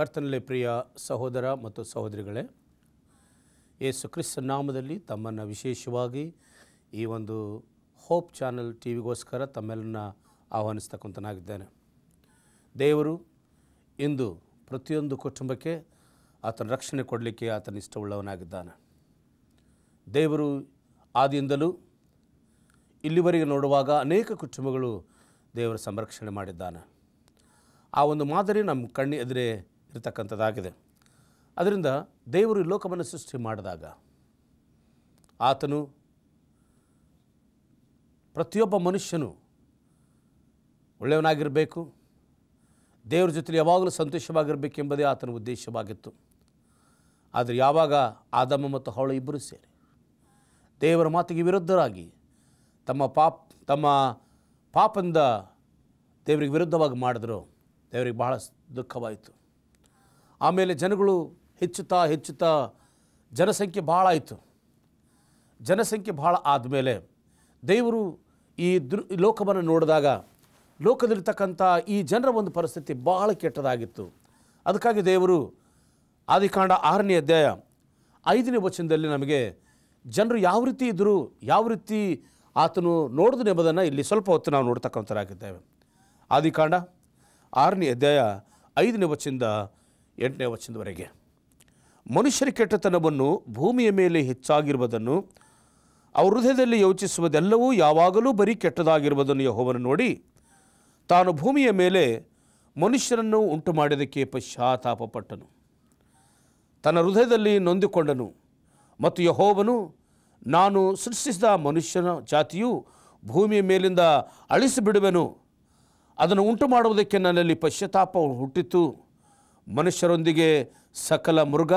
ಕರ್ತನಲ್ಲಿ ಪ್ರಿಯ ಸಹೋದರ ಮತ್ತು ಸಹೋದರಿಗಳೇ, ಯೇಸು ಕ್ರಿಸ್ತನ ನಾಮದಲ್ಲಿ ತಮ್ಮನ್ನು ವಿಶೇಷವಾಗಿ ಈ ಒಂದು ಹೋಪ್ ಚಾನಲ್ ಟಿವಿಗೋಸ್ಕರ ತಮ್ಮೆಲ್ಲನ್ನ ಆಹ್ವಾನಿಸ್ತಕ್ಕಂತನಾಗಿದ್ದೇನೆ. ದೇವರು ಇಂದು ಪ್ರತಿಯೊಂದು ಕುಟುಂಬಕ್ಕೆ ಆತನ ರಕ್ಷಣೆ ಕೊಡಲಿಕ್ಕೆ ಆತನ ಇಷ್ಟವುಳ್ಳವನಾಗಿದ್ದಾನೆ. ದೇವರು ಆದಿಯಿಂದಲೂ ಇಲ್ಲಿವರೆಗೆ ನೋಡುವಾಗ ಅನೇಕ ಕುಟುಂಬಗಳು ದೇವರ ಸಂರಕ್ಷಣೆ ಮಾಡಿದ್ದಾನೆ. ಆ ಒಂದು ಮಾದರಿ ನಮ್ಮ ಕಣ್ಣಿ ಎದುರೇ ಇರತಕ್ಕಂಥದ್ದಾಗಿದೆ. ಅದರಿಂದ ದೇವರು ಈ ಲೋಕವನ್ನು ಸೃಷ್ಟಿ ಮಾಡಿದಾಗ ಆತನು ಪ್ರತಿಯೊಬ್ಬ ಮನುಷ್ಯನು ಒಳ್ಳೆಯವನಾಗಿರಬೇಕು, ದೇವರ ಜೊತೆ ಯಾವಾಗಲೂ ಸಂತೋಷವಾಗಿರಬೇಕೆಂಬುದೇ ಆತನ ಉದ್ದೇಶವಾಗಿತ್ತು. ಆದರೆ ಯಾವಾಗ ಆದಮ ಮತ್ತು ಹವ್ವ ಇಬ್ಬರು ಸೇರಿ ದೇವರ ಮಾತಿಗೆ ವಿರುದ್ಧರಾಗಿ ತಮ್ಮ ಪಾಪದಿಂದ ದೇವರಿಗೆ ವಿರುದ್ಧವಾಗಿ ಮಾಡಿದ್ರು, ದೇವರಿಗೆ ಬಹಳ ದುಃಖವಾಯಿತು. ಆಮೇಲೆ ಜನಗಳು ಹೆಚ್ಚುತ್ತಾ ಜನಸಂಖ್ಯೆ ಭಾಳ ಆಯಿತು. ಜನಸಂಖ್ಯೆ ಭಾಳ ಆದಮೇಲೆ ದೇವರು ಈ ಲೋಕವನ್ನು ನೋಡಿದಾಗ ಲೋಕದಲ್ಲಿರ್ತಕ್ಕಂಥ ಈ ಜನರ ಒಂದು ಪರಿಸ್ಥಿತಿ ಭಾಳ ಕೆಟ್ಟದಾಗಿತ್ತು. ಅದಕ್ಕಾಗಿ ದೇವರು ಆದಿಕಾಂಡ 6ನೇ ಅಧ್ಯಾಯ 5ನೇ ವಚನದಲ್ಲಿ ನಮಗೆ ಜನರು ಯಾವ ರೀತಿ ಇದ್ದರು, ಯಾವ ರೀತಿ ಆತನು ನೋಡಿದನು ಎಂಬುದನ್ನು ಇಲ್ಲಿ ಸ್ವಲ್ಪ ಹೊತ್ತು ನಾವು ನೋಡ್ತಕ್ಕಂಥರಾಗಿದ್ದೇವೆ. ಆದಿಕಾಂಡ 6ನೇ ಅಧ್ಯಾಯ 5ನೇ ವಚನದಿಂದ 8ನೇ ವಚನದವರೆಗೆ. ಮನುಷ್ಯರ ಕೆಟ್ಟತನವನ್ನು ಭೂಮಿಯ ಮೇಲೆ ಹೆಚ್ಚಾಗಿರುವುದನ್ನು, ಅವ್ರ ಹೃದಯದಲ್ಲಿ ಯೋಚಿಸುವುದೆಲ್ಲವೂ ಯಾವಾಗಲೂ ಬರೀ ಕೆಟ್ಟದಾಗಿರುವುದನ್ನು ಯೆಹೋವನು ನೋಡಿ ತಾನು ಭೂಮಿಯ ಮೇಲೆ ಮನುಷ್ಯರನ್ನು ಉಂಟು ಮಾಡಿದ್ದಕ್ಕೆ ಪಶ್ಚಾತ್ತಾಪಪಟ್ಟನು, ತನ್ನ ಹೃದಯದಲ್ಲಿ ನೊಂದುಕೊಂಡನು. ಮತ್ತು ಯೆಹೋವನು, ನಾನು ಸೃಷ್ಟಿಸಿದ ಮನುಷ್ಯನ ಜಾತಿಯು ಭೂಮಿಯ ಮೇಲಿಂದ ಅಳಿಸಿಬಿಡುವೆನು, ಅದನ್ನು ಉಂಟು ಮಾಡುವುದಕ್ಕೆ ನನ್ನಲ್ಲಿ ಪಶ್ಚಾತ್ತಾಪ ಹುಟ್ಟಿತು. ಮನುಷ್ಯರೊಂದಿಗೆ ಸಕಲ ಮೃಗ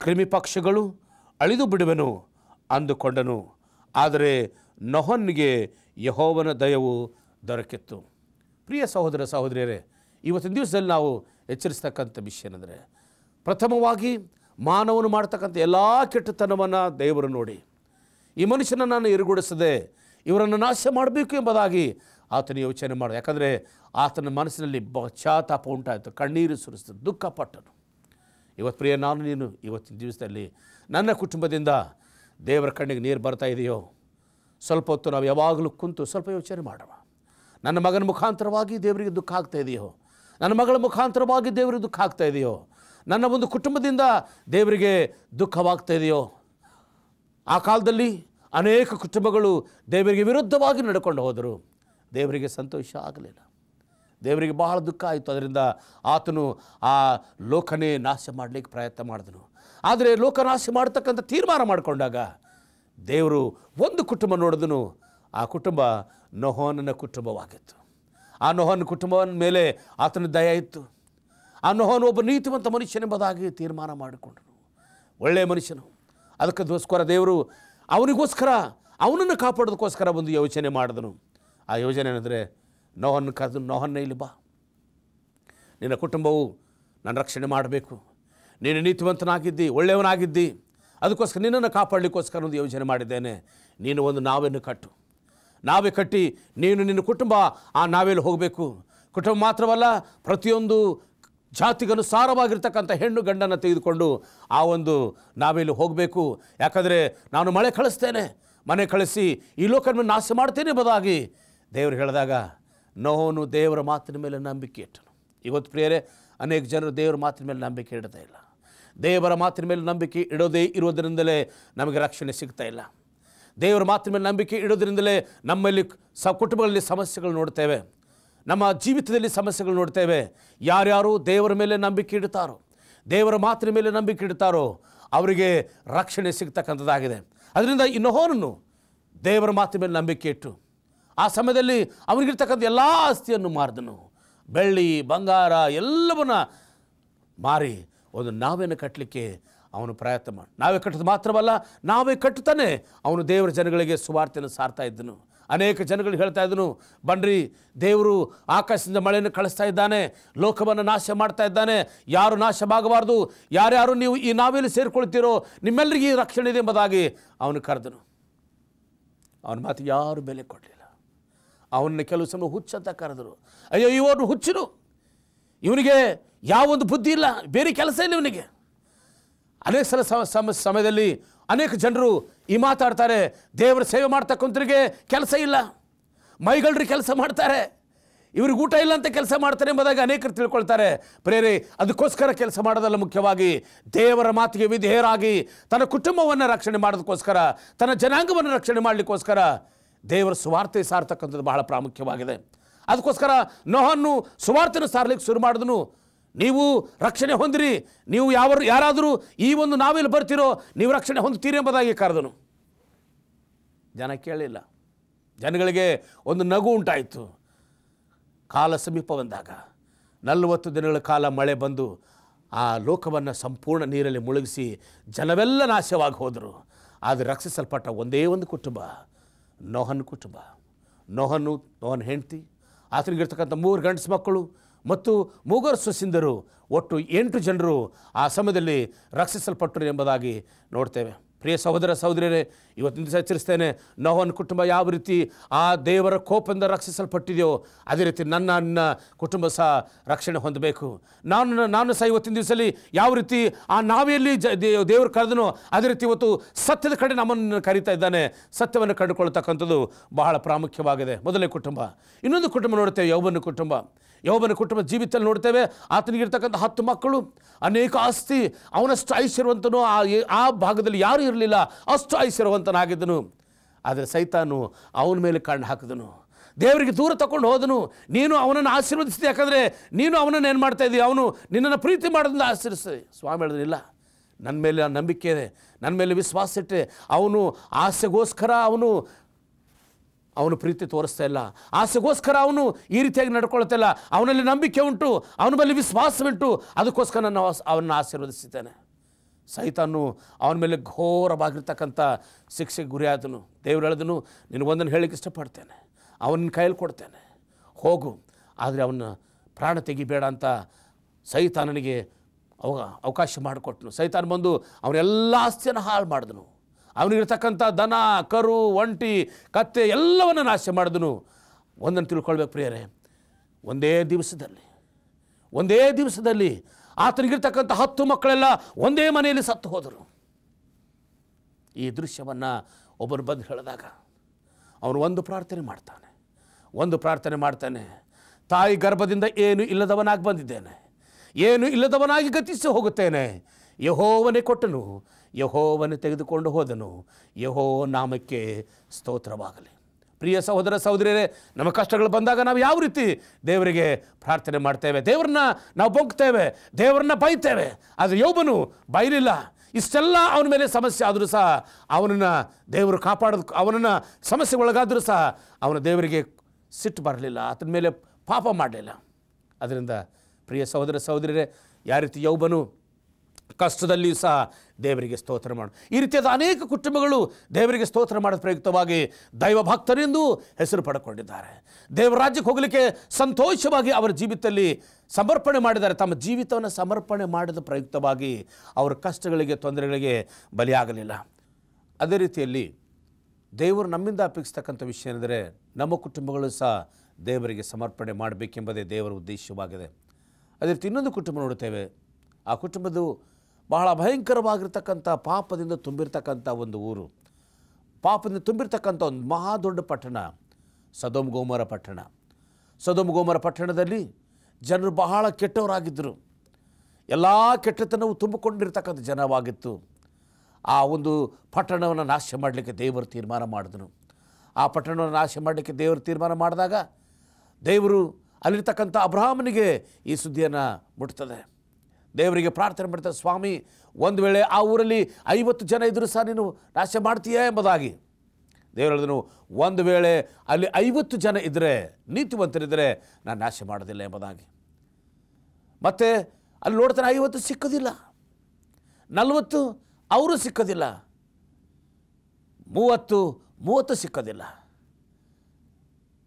ಕ್ರಿಮಿಪಕ್ಷಗಳು ಅಳಿದು ಬಿಡುವೆನು ಅಂದುಕೊಂಡನು. ಆದರೆ ನೋಹನಿಗೆ ಯೆಹೋವನ ದಯವು ದೊರಕಿತ್ತು. ಪ್ರಿಯ ಸಹೋದರ ಸಹೋದರಿಯರೇ, ಇವತ್ತಿನ ದಿವಸದಲ್ಲಿ ನಾವು ಎಚ್ಚರಿಸ್ತಕ್ಕಂಥ ವಿಷಯ ಏನಂದರೆ, ಪ್ರಥಮವಾಗಿ ಮಾನವನು ಮಾಡ್ತಕ್ಕಂಥ ಎಲ್ಲ ಕೆಟ್ಟತನವನ್ನು ದೇವರು ನೋಡಿ ಈ ಮನುಷ್ಯನನ್ನು ನಾನು ಎರುಗೂಡಿಸದೆ ಇವರನ್ನು ನಾಶ ಮಾಡಬೇಕು ಎಂಬುದಾಗಿ ಆತನ ಯೋಚನೆ ಮಾಡ. ಯಾಕಂದರೆ ಆತನ ಮನಸ್ಸಿನಲ್ಲಿ ಪಶ್ಚಾತ್ತಾಪ ಉಂಟಾಯಿತು, ಕಣ್ಣೀರು ಸುರಿಸಿತು, ದುಃಖಪಟ್ಟನು. ಇವತ್ತು ಪ್ರಿಯ ನೀನು ಇವತ್ತಿನ ದಿವಸದಲ್ಲಿ ನನ್ನ ಕುಟುಂಬದಿಂದ ದೇವರ ಕಣ್ಣಿಗೆ ನೀರು ಬರ್ತಾ ಇದೆಯೋ? ಸ್ವಲ್ಪ ಹೊತ್ತು ನಾವು ಯಾವಾಗಲೂ ಕುಂತು ಸ್ವಲ್ಪ ಯೋಚನೆ ಮಾಡೋಣ. ನನ್ನ ಮಗನ ಮುಖಾಂತರವಾಗಿ ದೇವರಿಗೆ ದುಃಖ ಆಗ್ತಾ ಇದೆಯೋ? ನನ್ನ ಮಗಳ ಮುಖಾಂತರವಾಗಿ ದೇವರಿಗೆ ದುಃಖ ಆಗ್ತಾ ಇದೆಯೋ? ನನ್ನ ಒಂದು ಕುಟುಂಬದಿಂದ ದೇವರಿಗೆ ದುಃಖವಾಗ್ತಾ ಇದೆಯೋ? ಆ ಕಾಲದಲ್ಲಿ ಅನೇಕ ಕುಟುಂಬಗಳು ದೇವರಿಗೆ ವಿರುದ್ಧವಾಗಿ ನಡ್ಕೊಂಡು ಹೋದರು. ದೇವರಿಗೆ ಸಂತೋಷ ಆಗಲಿಲ್ಲ, ದೇವರಿಗೆ ಬಹಳ ದುಃಖ ಆಯಿತು. ಅದರಿಂದ ಆತನು ಆ ಲೋಕನೇ ನಾಶ ಮಾಡಲಿಕ್ಕೆ ಪ್ರಯತ್ನ ಮಾಡಿದನು. ಆದರೆ ಲೋಕನಾಶ ಮಾಡ್ತಕ್ಕಂಥ ತೀರ್ಮಾನ ಮಾಡಿಕೊಂಡಾಗ ದೇವರು ಒಂದು ಕುಟುಂಬ ನೋಡಿದನು. ಆ ಕುಟುಂಬ ನೋಹನ ಕುಟುಂಬವಾಗಿತ್ತು. ಆ ನೋಹನ ಕುಟುಂಬದ ಮೇಲೆ ಆತನ ದಯ ಇತ್ತು. ಆ ನೋಹನು ಒಬ್ಬ ನೀತಿವಂತ ಮನುಷ್ಯನೆಂಬುದಾಗಿ ತೀರ್ಮಾನ ಮಾಡಿಕೊಂಡನು, ಒಳ್ಳೆಯ ಮನುಷ್ಯನು. ಅದಕ್ಕೋಸ್ಕರ ದೇವರು ಅವನಿಗೋಸ್ಕರ ಅವನನ್ನು ಕಾಪಾಡೋದಕ್ಕೋಸ್ಕರ ಒಂದು ಯೋಚನೆ ಮಾಡಿದನು. ಆ ಯೋಜನೆ ಏನಂದರೆ, ನೋಹನ್ನು ಕರೆದು, ನೋಹನ್ನ ಇಲ್ಲಿ ಬಾ, ನಿನ್ನ ಕುಟುಂಬವು ನಾನು ರಕ್ಷಣೆ ಮಾಡಬೇಕು, ನೀನು ನೀತಿವಂತನಾಗಿದ್ದಿ, ಒಳ್ಳೆಯವನಾಗಿದ್ದಿ, ಅದಕ್ಕೋಸ್ಕರ ನಿನ್ನನ್ನು ಕಾಪಾಡಲಿಕ್ಕೋಸ್ಕರ ಒಂದು ಯೋಜನೆ ಮಾಡಿದ್ದೇನೆ. ನೀನು ಒಂದು ನಾವೆಯನ್ನು ಕಟ್ಟು, ನಾವೇ ಕಟ್ಟಿ ನೀನು ನಿನ್ನ ಕುಟುಂಬ ಆ ನಾವೆಯಲ್ಲಿ ಹೋಗಬೇಕು. ಕುಟುಂಬ ಮಾತ್ರವಲ್ಲ, ಪ್ರತಿಯೊಂದು ಜಾತಿಗನುಸಾರವಾಗಿರ್ತಕ್ಕಂಥ ಹೆಣ್ಣು ಗಂಡನ್ನು ತೆಗೆದುಕೊಂಡು ಆ ಒಂದು ನಾವೆಲ್ಲಿ ಹೋಗಬೇಕು. ಯಾಕಂದರೆ ನಾನು ಮಳೆ ಕಳಿಸ್ತೇನೆ, ಮನೆ ಕಳಿಸಿ ಈ ಲೋಕವನ್ನು ನಾಶ ಮಾಡ್ತೇನೆ ಎಂಬುದಾಗಿ ದೇವರು ಹೇಳಿದಾಗ ನೋಹನು ದೇವರ ಮಾತಿನ ಮೇಲೆ ನಂಬಿಕೆ ಇಟ್ಟನು. ಇವತ್ತು ಪ್ರಿಯರೇ, ಅನೇಕ ಜನರು ದೇವರ ಮಾತಿನ ಮೇಲೆ ನಂಬಿಕೆ ಇಡ್ತಾ ಇಲ್ಲ. ದೇವರ ಮಾತಿನ ಮೇಲೆ ನಂಬಿಕೆ ಇಡೋದೇ ಇರೋದರಿಂದಲೇ ನಮಗೆ ರಕ್ಷಣೆ ಸಿಗ್ತಾ ಇಲ್ಲ. ದೇವರ ಮಾತಿನ ಮೇಲೆ ನಂಬಿಕೆ ಇಡೋದ್ರಿಂದಲೇ ನಮ್ಮಲ್ಲಿ ಕುಟುಂಬಗಳಲ್ಲಿ ಸಮಸ್ಯೆಗಳು ನೋಡ್ತೇವೆ, ನಮ್ಮ ಜೀವಿತದಲ್ಲಿ ಸಮಸ್ಯೆಗಳು ನೋಡ್ತೇವೆ. ಯಾರ್ಯಾರು ದೇವರ ಮೇಲೆ ನಂಬಿಕೆ ಇಡ್ತಾರೋ, ದೇವರ ಮಾತಿನ ಮೇಲೆ ನಂಬಿಕೆ ಇಡ್ತಾರೋ ಅವರಿಗೆ ರಕ್ಷಣೆ ಸಿಗ್ತಕ್ಕಂಥದ್ದಾಗಿದೆ. ಅದರಿಂದ ಈ ನೋಹನನ್ನು ದೇವರ ಮಾತಿನ ಮೇಲೆ ನಂಬಿಕೆ ಇಟ್ಟು ಆ ಸಮಯದಲ್ಲಿ ಅವನಿಗಿರ್ತಕ್ಕಂಥ ಎಲ್ಲ ಆಸ್ತಿಯನ್ನು ಮಾರಿದನು. ಬೆಳ್ಳಿ ಬಂಗಾರ ಎಲ್ಲವನ್ನ ಮಾರಿ ಒಂದು ನಾವೇನು ಕಟ್ಟಲಿಕ್ಕೆ ಅವನು ಪ್ರಯತ್ನ ಮಾಡಿ, ನಾವೇ ಕಟ್ಟೋದು ಮಾತ್ರವಲ್ಲ, ನಾವೇ ಕಟ್ಟುತ್ತಾನೆ ಅವನು ದೇವರ ಜನಗಳಿಗೆ ಸುವಾರ್ತೆಯನ್ನು ಸಾರ್ತಾ ಇದ್ದನು. ಅನೇಕ ಜನಗಳು ಹೇಳ್ತಾ ಇದ್ದನು, ಬನ್ರಿ ದೇವರು ಆಕಾಶದಿಂದ ಮಳೆಯನ್ನು ಕಳಿಸ್ತಾ ಇದ್ದಾನೆ, ಲೋಕವನ್ನು ನಾಶ ಮಾಡ್ತಾ ಇದ್ದಾನೆ, ಯಾರು ನಾಶವಾಗಬಾರ್ದು, ಯಾರ್ಯಾರು ನೀವು ಈ ನಾವೆಲ್ಲಿ ಸೇರಿಕೊಳ್ತೀರೋ ನಿಮ್ಮೆಲ್ಲರಿಗೂ ಈ ರಕ್ಷಣೆ ಇದೆ ಎಂಬುದಾಗಿ ಅವನು ಕರೆದನು. ಅವನ ಮಾತು ಯಾರು ಬೆಲೆ ಕೊಡಲಿಲ್ಲ. ಅವನ್ನ ಕೆಲವು ಸಮಯ ಹುಚ್ಚಂತ ಕರೆದರು. ಅಯ್ಯೋ ಇವನು ಹುಚ್ಚನು, ಇವನಿಗೆ ಯಾವೊಂದು ಬುದ್ಧಿ ಇಲ್ಲ, ಬೇರೆ ಕೆಲಸ ಇಲ್ಲ ಇವನಿಗೆ. ಅನೇಕ ಸಲ ಸಮಯದಲ್ಲಿ ಅನೇಕ ಜನರು ಈ ಮಾತಾಡ್ತಾರೆ, ದೇವರ ಸೇವೆ ಮಾಡ್ತಕ್ಕಂಥವ್ರಿಗೆ ಕೆಲಸ ಇಲ್ಲ, ಮೈಗಳ್ರಿ ಕೆಲಸ ಮಾಡ್ತಾರೆ, ಇವ್ರಿಗೆ ಊಟ ಇಲ್ಲ ಅಂತ ಕೆಲಸ ಮಾಡ್ತಾರೆ ಎಂಬುದಾಗಿ ಅನೇಕರು ತಿಳ್ಕೊಳ್ತಾರೆ. ಪ್ರೇರೆ, ಅದಕ್ಕೋಸ್ಕರ ಕೆಲಸ ಮಾಡೋದಲ್ಲ, ಮುಖ್ಯವಾಗಿ ದೇವರ ಮಾತಿಗೆ ವಿಧೇಯರಾಗಿ ತನ್ನ ಕುಟುಂಬವನ್ನು ರಕ್ಷಣೆ ಮಾಡೋದಕ್ಕೋಸ್ಕರ, ತನ್ನ ಜನಾಂಗವನ್ನು ರಕ್ಷಣೆ ಮಾಡಲಿಕ್ಕೋಸ್ಕರ ದೇವರ ಸುವಾರ್ತೆ ಸಾರ್ತಕ್ಕಂಥದ್ದು ಬಹಳ ಪ್ರಾಮುಖ್ಯವಾಗಿದೆ. ಅದಕ್ಕೋಸ್ಕರ ನೋಹನ್ನು ಸುವಾರ್ತೆಯನ್ನು ಸಾರಲಿಕ್ಕೆ ಶುರು ಮಾಡಿದನು. ನೀವು ರಕ್ಷಣೆ ಹೊಂದಿರಿ, ನೀವು ಯಾರಾದರೂ ಈ ಒಂದು ನಾವೆಲ್ಲಿ ಬರ್ತೀರೋ ನೀವು ರಕ್ಷಣೆ ಹೊಂದುತ್ತೀರಿ ಎಂಬುದಾಗಿ ಕರೆದನು. ಜನ ಕೇಳಲಿಲ್ಲ. ಜನಗಳಿಗೆ ಒಂದು ನಗು ಉಂಟಾಯಿತು. ಕಾಲ ಸಮೀಪ ಬಂದಾಗ 40 ದಿನಗಳ ಕಾಲ ಮಳೆ ಬಂದು ಆ ಲೋಕವನ್ನು ಸಂಪೂರ್ಣ ನೀರಲ್ಲಿ ಮುಳುಗಿಸಿ ಜನವೆಲ್ಲ ನಾಶವಾಗಿ ಹೋದರು. ಆದರೆ ರಕ್ಷಿಸಲ್ಪಟ್ಟ ಒಂದೇ ಒಂದು ಕುಟುಂಬ, ನೋಹನ ಕುಟುಂಬ. ನೋಹನ ಹೆಂಡತಿ, ಆತನಿಗಿರ್ತಕ್ಕಂಥ 3 ಗಂಡಸು ಮಕ್ಕಳು ಮತ್ತು 3 ಸೊಸೆಯಂದಿರು, ಒಟ್ಟು 8 ಜನರು ಆ ಸಮಯದಲ್ಲಿ ರಕ್ಷಿಸಲ್ಪಟ್ಟರು ಎಂಬುದಾಗಿ ನೋಡ್ತೇವೆ. ಪ್ರಿಯ ಸಹೋದರ ಸಹೋದರಿಯರೇ, ಇವತ್ತಿನ ದಿವಸ ಎಚ್ಚರಿಸ್ತೇನೆ, ನೋಹನ ಕುಟುಂಬ ಯಾವ ರೀತಿ ಆ ದೇವರ ಕೋಪದಿಂದ ರಕ್ಷಿಸಲ್ಪಟ್ಟಿದೆಯೋ ಅದೇ ರೀತಿ ನನ್ನ ಕುಟುಂಬ ಸಹ ರಕ್ಷಣೆ ಹೊಂದಬೇಕು. ನಾನು ಸಹ ಇವತ್ತಿನ ದಿವಸದಲ್ಲಿ ಯಾವ ರೀತಿ ಆ ನಾವೆಯಲ್ಲಿ ದೇವರು ಕರೆದನೋ ಅದೇ ರೀತಿ ಇವತ್ತು ಸತ್ಯದ ಕಡೆ ನಮ್ಮನ್ನು ಕರೀತಾ ಇದ್ದಾನೆ. ಸತ್ಯವನ್ನು ಕಂಡುಕೊಳ್ತಕ್ಕಂಥದ್ದು ಬಹಳ ಪ್ರಾಮುಖ್ಯವಾಗಿದೆ. ಮೊದಲನೇ ಕುಟುಂಬ. ಇನ್ನೊಂದು ಕುಟುಂಬ ನೋಡ್ತೇವೆ, ಯೋಬನ ಕುಟುಂಬ ಜೀವಿತದಲ್ಲಿ ನೋಡ್ತೇವೆ. ಆತನಿಗಿರ್ತಕ್ಕಂಥ 10 ಮಕ್ಕಳು, ಅನೇಕ ಆಸ್ತಿ, ಅವನಷ್ಟು ಐಶ್ವರ್ಯವಂತನು ಆ ಭಾಗದಲ್ಲಿ ಯಾರೂ ಇರಲಿಲ್ಲ, ಅಷ್ಟು ಐಶ್ವರ್ಯವಂತನಾಗಿದ್ದನು. ಆದರೆ ಸೈತಾನು ಅವನ ಮೇಲೆ ಕಣ್ಣು ಹಾಕಿದನು, ದೇವರಿಗೆ ದೂರ ತಗೊಂಡು ಹೋದನು. ನೀನು ಅವನನ್ನು ಆಶೀರ್ವದಿಸಿದೆ, ಯಾಕಂದರೆ ನೀನು ಅವನನ್ನು ಏನು ಮಾಡ್ತಾ ಇದ್ದೀಯ, ಅವನು ನಿನ್ನನ್ನು ಪ್ರೀತಿ ಮಾಡೋದನ್ನ ಆಶೀರ್ವಿಸಿದೆ. ಸ್ವಾಮಿ ಹೇಳಿದ್ರಿಲ್ಲ, ನನ್ನ ಮೇಲೆ ನಂಬಿಕೆ ಇದೆ, ನನ್ನ ಮೇಲೆ ವಿಶ್ವಾಸ ಇಟ್ಟೆ. ಅವನು ಆಸೆಗೋಸ್ಕರ ಅವನು ಪ್ರೀತಿ ತೋರಿಸ್ತಾ ಇಲ್ಲ, ಆಸೆಗೋಸ್ಕರ ಅವನು ಈ ರೀತಿಯಾಗಿ ನಡ್ಕೊಳ್ತಾ ಇಲ್ಲ. ಅವನಲ್ಲಿ ನಂಬಿಕೆ ಉಂಟು, ಅವನ ಮೇಲೆ ವಿಶ್ವಾಸವುಂಟು, ಅದಕ್ಕೋಸ್ಕರ ನಾನು ಅವನನ್ನು ಆಶೀರ್ವದಿಸಿದ್ದೇನೆ. ಸೈತಾನು ಅವನ ಮೇಲೆ ಘೋರವಾಗಿರ್ತಕ್ಕಂಥ ಶಿಕ್ಷೆಗೆ ಗುರಿಯಾದನು. ದೇವರು ಹೇಳಿದನು, ನೀನು ಒಂದನ್ನು ಹೇಳಲಿಕ್ಕೆ ಇಷ್ಟಪಡ್ತೇನೆ, ಅವನ ಕೈಯಲ್ಲಿ ಕೊಡ್ತೇನೆ, ಹೋಗು, ಆದರೆ ಅವನ ಪ್ರಾಣ ತೆಗಿಬೇಡ ಅಂತ ಸೈತಾನನಿಗೆ ಅವಕಾಶ ಮಾಡಿಕೊಟ್ಟನು. ಸೈತಾನ ಬಂದು ಅವನೆಲ್ಲ ಆಸ್ತಿಯನ್ನು ಹಾಳು ಮಾಡಿದನು. ಅವನಿಗಿರ್ತಕ್ಕಂಥ ದನ, ಕರು, ಒಂಟಿ, ಕತ್ತೆ ಎಲ್ಲವನ್ನು ನಾಶ ಮಾಡಿದನು. ಒಂದನ್ನು ತಿಳ್ಕೊಳ್ಬೇಕು ಪ್ರಿಯರೇ, ಒಂದೇ ದಿವಸದಲ್ಲಿ ಆತನಿಗಿರ್ತಕ್ಕಂಥ 10 ಮಕ್ಕಳೆಲ್ಲ ಒಂದೇ ಮನೆಯಲ್ಲಿ ಸತ್ತು ಹೋದರು. ಈ ದೃಶ್ಯವನ್ನು ಒಬ್ಬರು ಬಂದು ಹೇಳಿದಾಗ ಅವನು ಒಂದು ಪ್ರಾರ್ಥನೆ ಮಾಡ್ತಾನೆ. ತಾಯಿ ಗರ್ಭದಿಂದ ಏನು ಇಲ್ಲದವನಾಗಿ ಬಂದಿದ್ದೇನೆ, ಏನು ಇಲ್ಲದವನಾಗಿ ಗತಿಸಿ ಹೋಗುತ್ತೇನೆ. ಯೆಹೋವನೇ ಕೊಟ್ಟನು, ಯೆಹೋವನೇ ತೆಗೆದುಕೊಂಡು ಹೋದನು, ಯೆಹೋ ನಾಮಕ್ಕೆ ಸ್ತೋತ್ರವಾಗಲಿ. ಪ್ರಿಯ ಸಹೋದರ ಸಹೋದರಿಯರೇ, ನಮ್ಮ ಕಷ್ಟಗಳು ಬಂದಾಗ ನಾವು ಯಾವ ರೀತಿ ದೇವರಿಗೆ ಪ್ರಾರ್ಥನೆ ಮಾಡ್ತೇವೆ, ದೇವರನ್ನ ನಾವು ಬೊಗ್ತೇವೆ, ದೇವರನ್ನ ಬೈತೇವೆ. ಆದರೆ ಯೋಬನು ಬೈಲಿಲ್ಲ. ಇಷ್ಟೆಲ್ಲ ಅವನ ಮೇಲೆ ಸಮಸ್ಯೆ ಆದರೂ ಸಹ ಅವನನ್ನು ದೇವರು ಕಾಪಾಡೋದು, ಅವನನ್ನು ಸಮಸ್ಯೆಗೊಳಗಾದರೂ ಸಹ ಅವನ ದೇವರಿಗೆ ಸಿಟ್ಟು ಬರಲಿಲ್ಲ, ಆತನ ಮೇಲೆ ಪಾಪ ಮಾಡಲಿಲ್ಲ. ಅದರಿಂದ ಪ್ರಿಯ ಸಹೋದರ ಸಹೋದರಿಯರೇ, ಯಾವ ರೀತಿ ಯೋಬನು ಕಷ್ಟದಲ್ಲಿಯೂ ಸಹ ದೇವರಿಗೆ ಸ್ತೋತ್ರ ಮಾಡು. ಈ ರೀತಿಯಾದ ಅನೇಕ ಕುಟುಂಬಗಳು ದೇವರಿಗೆ ಸ್ತೋತ್ರ ಮಾಡೋದು ಪ್ರಯುಕ್ತವಾಗಿ ದೈವ ಭಕ್ತರೆಂದು ಹೆಸರು ಪಡ್ಕೊಂಡಿದ್ದಾರೆ. ದೇವರ ರಾಜ್ಯಕ್ಕೆ ಹೋಗಲಿಕ್ಕೆ ಸಂತೋಷವಾಗಿ ಅವರ ಜೀವಿತದಲ್ಲಿ ಸಮರ್ಪಣೆ ಮಾಡಿದ್ದಾರೆ. ತಮ್ಮ ಜೀವಿತವನ್ನು ಸಮರ್ಪಣೆ ಮಾಡಿದ ಪ್ರಯುಕ್ತವಾಗಿ ಅವರ ಕಷ್ಟಗಳಿಗೆ, ತೊಂದರೆಗಳಿಗೆ ಬಲಿಯಾಗಲಿಲ್ಲ. ಅದೇ ರೀತಿಯಲ್ಲಿ ದೇವರು ನಮ್ಮಿಂದ ಅಪೇಕ್ಷಿಸ್ತಕ್ಕಂಥ ವಿಷಯ ಏನೆಂದರೆ, ನಮ್ಮ ಕುಟುಂಬಗಳು ಸಹ ದೇವರಿಗೆ ಸಮರ್ಪಣೆ ಮಾಡಬೇಕೆಂಬುದೇ ದೇವರ ಉದ್ದೇಶವಾಗಿದೆ. ಅದೇ ರೀತಿ ಇನ್ನೊಂದು ಕುಟುಂಬ ನೋಡುತ್ತೇವೆ. ಆ ಕುಟುಂಬದು ಬಹಳ ಭಯಂಕರವಾಗಿರ್ತಕ್ಕಂಥ ಪಾಪದಿಂದ ತುಂಬಿರ್ತಕ್ಕಂಥ ಒಂದು ಊರು, ಪಾಪದಿಂದ ತುಂಬಿರ್ತಕ್ಕಂಥ ಒಂದು ಮಹಾ ದೊಡ್ಡ ಪಟ್ಟಣ, ಸೊದೋಮ್ ಗೊಮೋರ ಪಟ್ಟಣದಲ್ಲಿ ಜನರು ಬಹಳ ಕೆಟ್ಟವರಾಗಿದ್ದರು. ಎಲ್ಲ ಕೆಟ್ಟತನವು ತುಂಬಿಕೊಂಡಿರ್ತಕ್ಕಂಥ ಜನವಾಗಿತ್ತು. ಆ ಒಂದು ಪಟ್ಟಣವನ್ನು ನಾಶ ಮಾಡಲಿಕ್ಕೆ ದೇವರು ತೀರ್ಮಾನ ಮಾಡಿದನು. ಆ ಪಟ್ಟಣವನ್ನು ನಾಶ ಮಾಡಲಿಕ್ಕೆ ದೇವರು ತೀರ್ಮಾನ ಮಾಡಿದಾಗ ದೇವರು ಅಲ್ಲಿರ್ತಕ್ಕಂಥ ಅಬ್ರಹಾಮನಿಗೆ ಈ ಸುದ್ದಿಯನ್ನು ಮುಟ್ತದೆ. ದೇವರಿಗೆ ಪ್ರಾರ್ಥನೆ ಮಾಡ್ತಾರೆ, ಸ್ವಾಮಿ, ಒಂದು ವೇಳೆ ಆ ಊರಲ್ಲಿ 50 ಜನ ಇದ್ದರೂ ಸಹ ನೀನು ನಾಶ ಮಾಡ್ತೀಯಾ ಎಂಬುದಾಗಿ. ದೇವರು ಹೇಳಿದನು, ಒಂದು ವೇಳೆ ಅಲ್ಲಿ 50 ಜನ ಇದ್ದರೆ, ನೀತಿವಂತರಿದ್ದರೆ ನಾನು ನಾಶ ಮಾಡೋದಿಲ್ಲ ಎಂಬುದಾಗಿ. ಮತ್ತು ಅಲ್ಲಿ ನೋಡ್ತಾನೆ 50 ಸಿಕ್ಕೋದಿಲ್ಲ, 40 ಅವರು ಸಿಕ್ಕೋದಿಲ್ಲ, 30 ಸಿಕ್ಕೋದಿಲ್ಲ,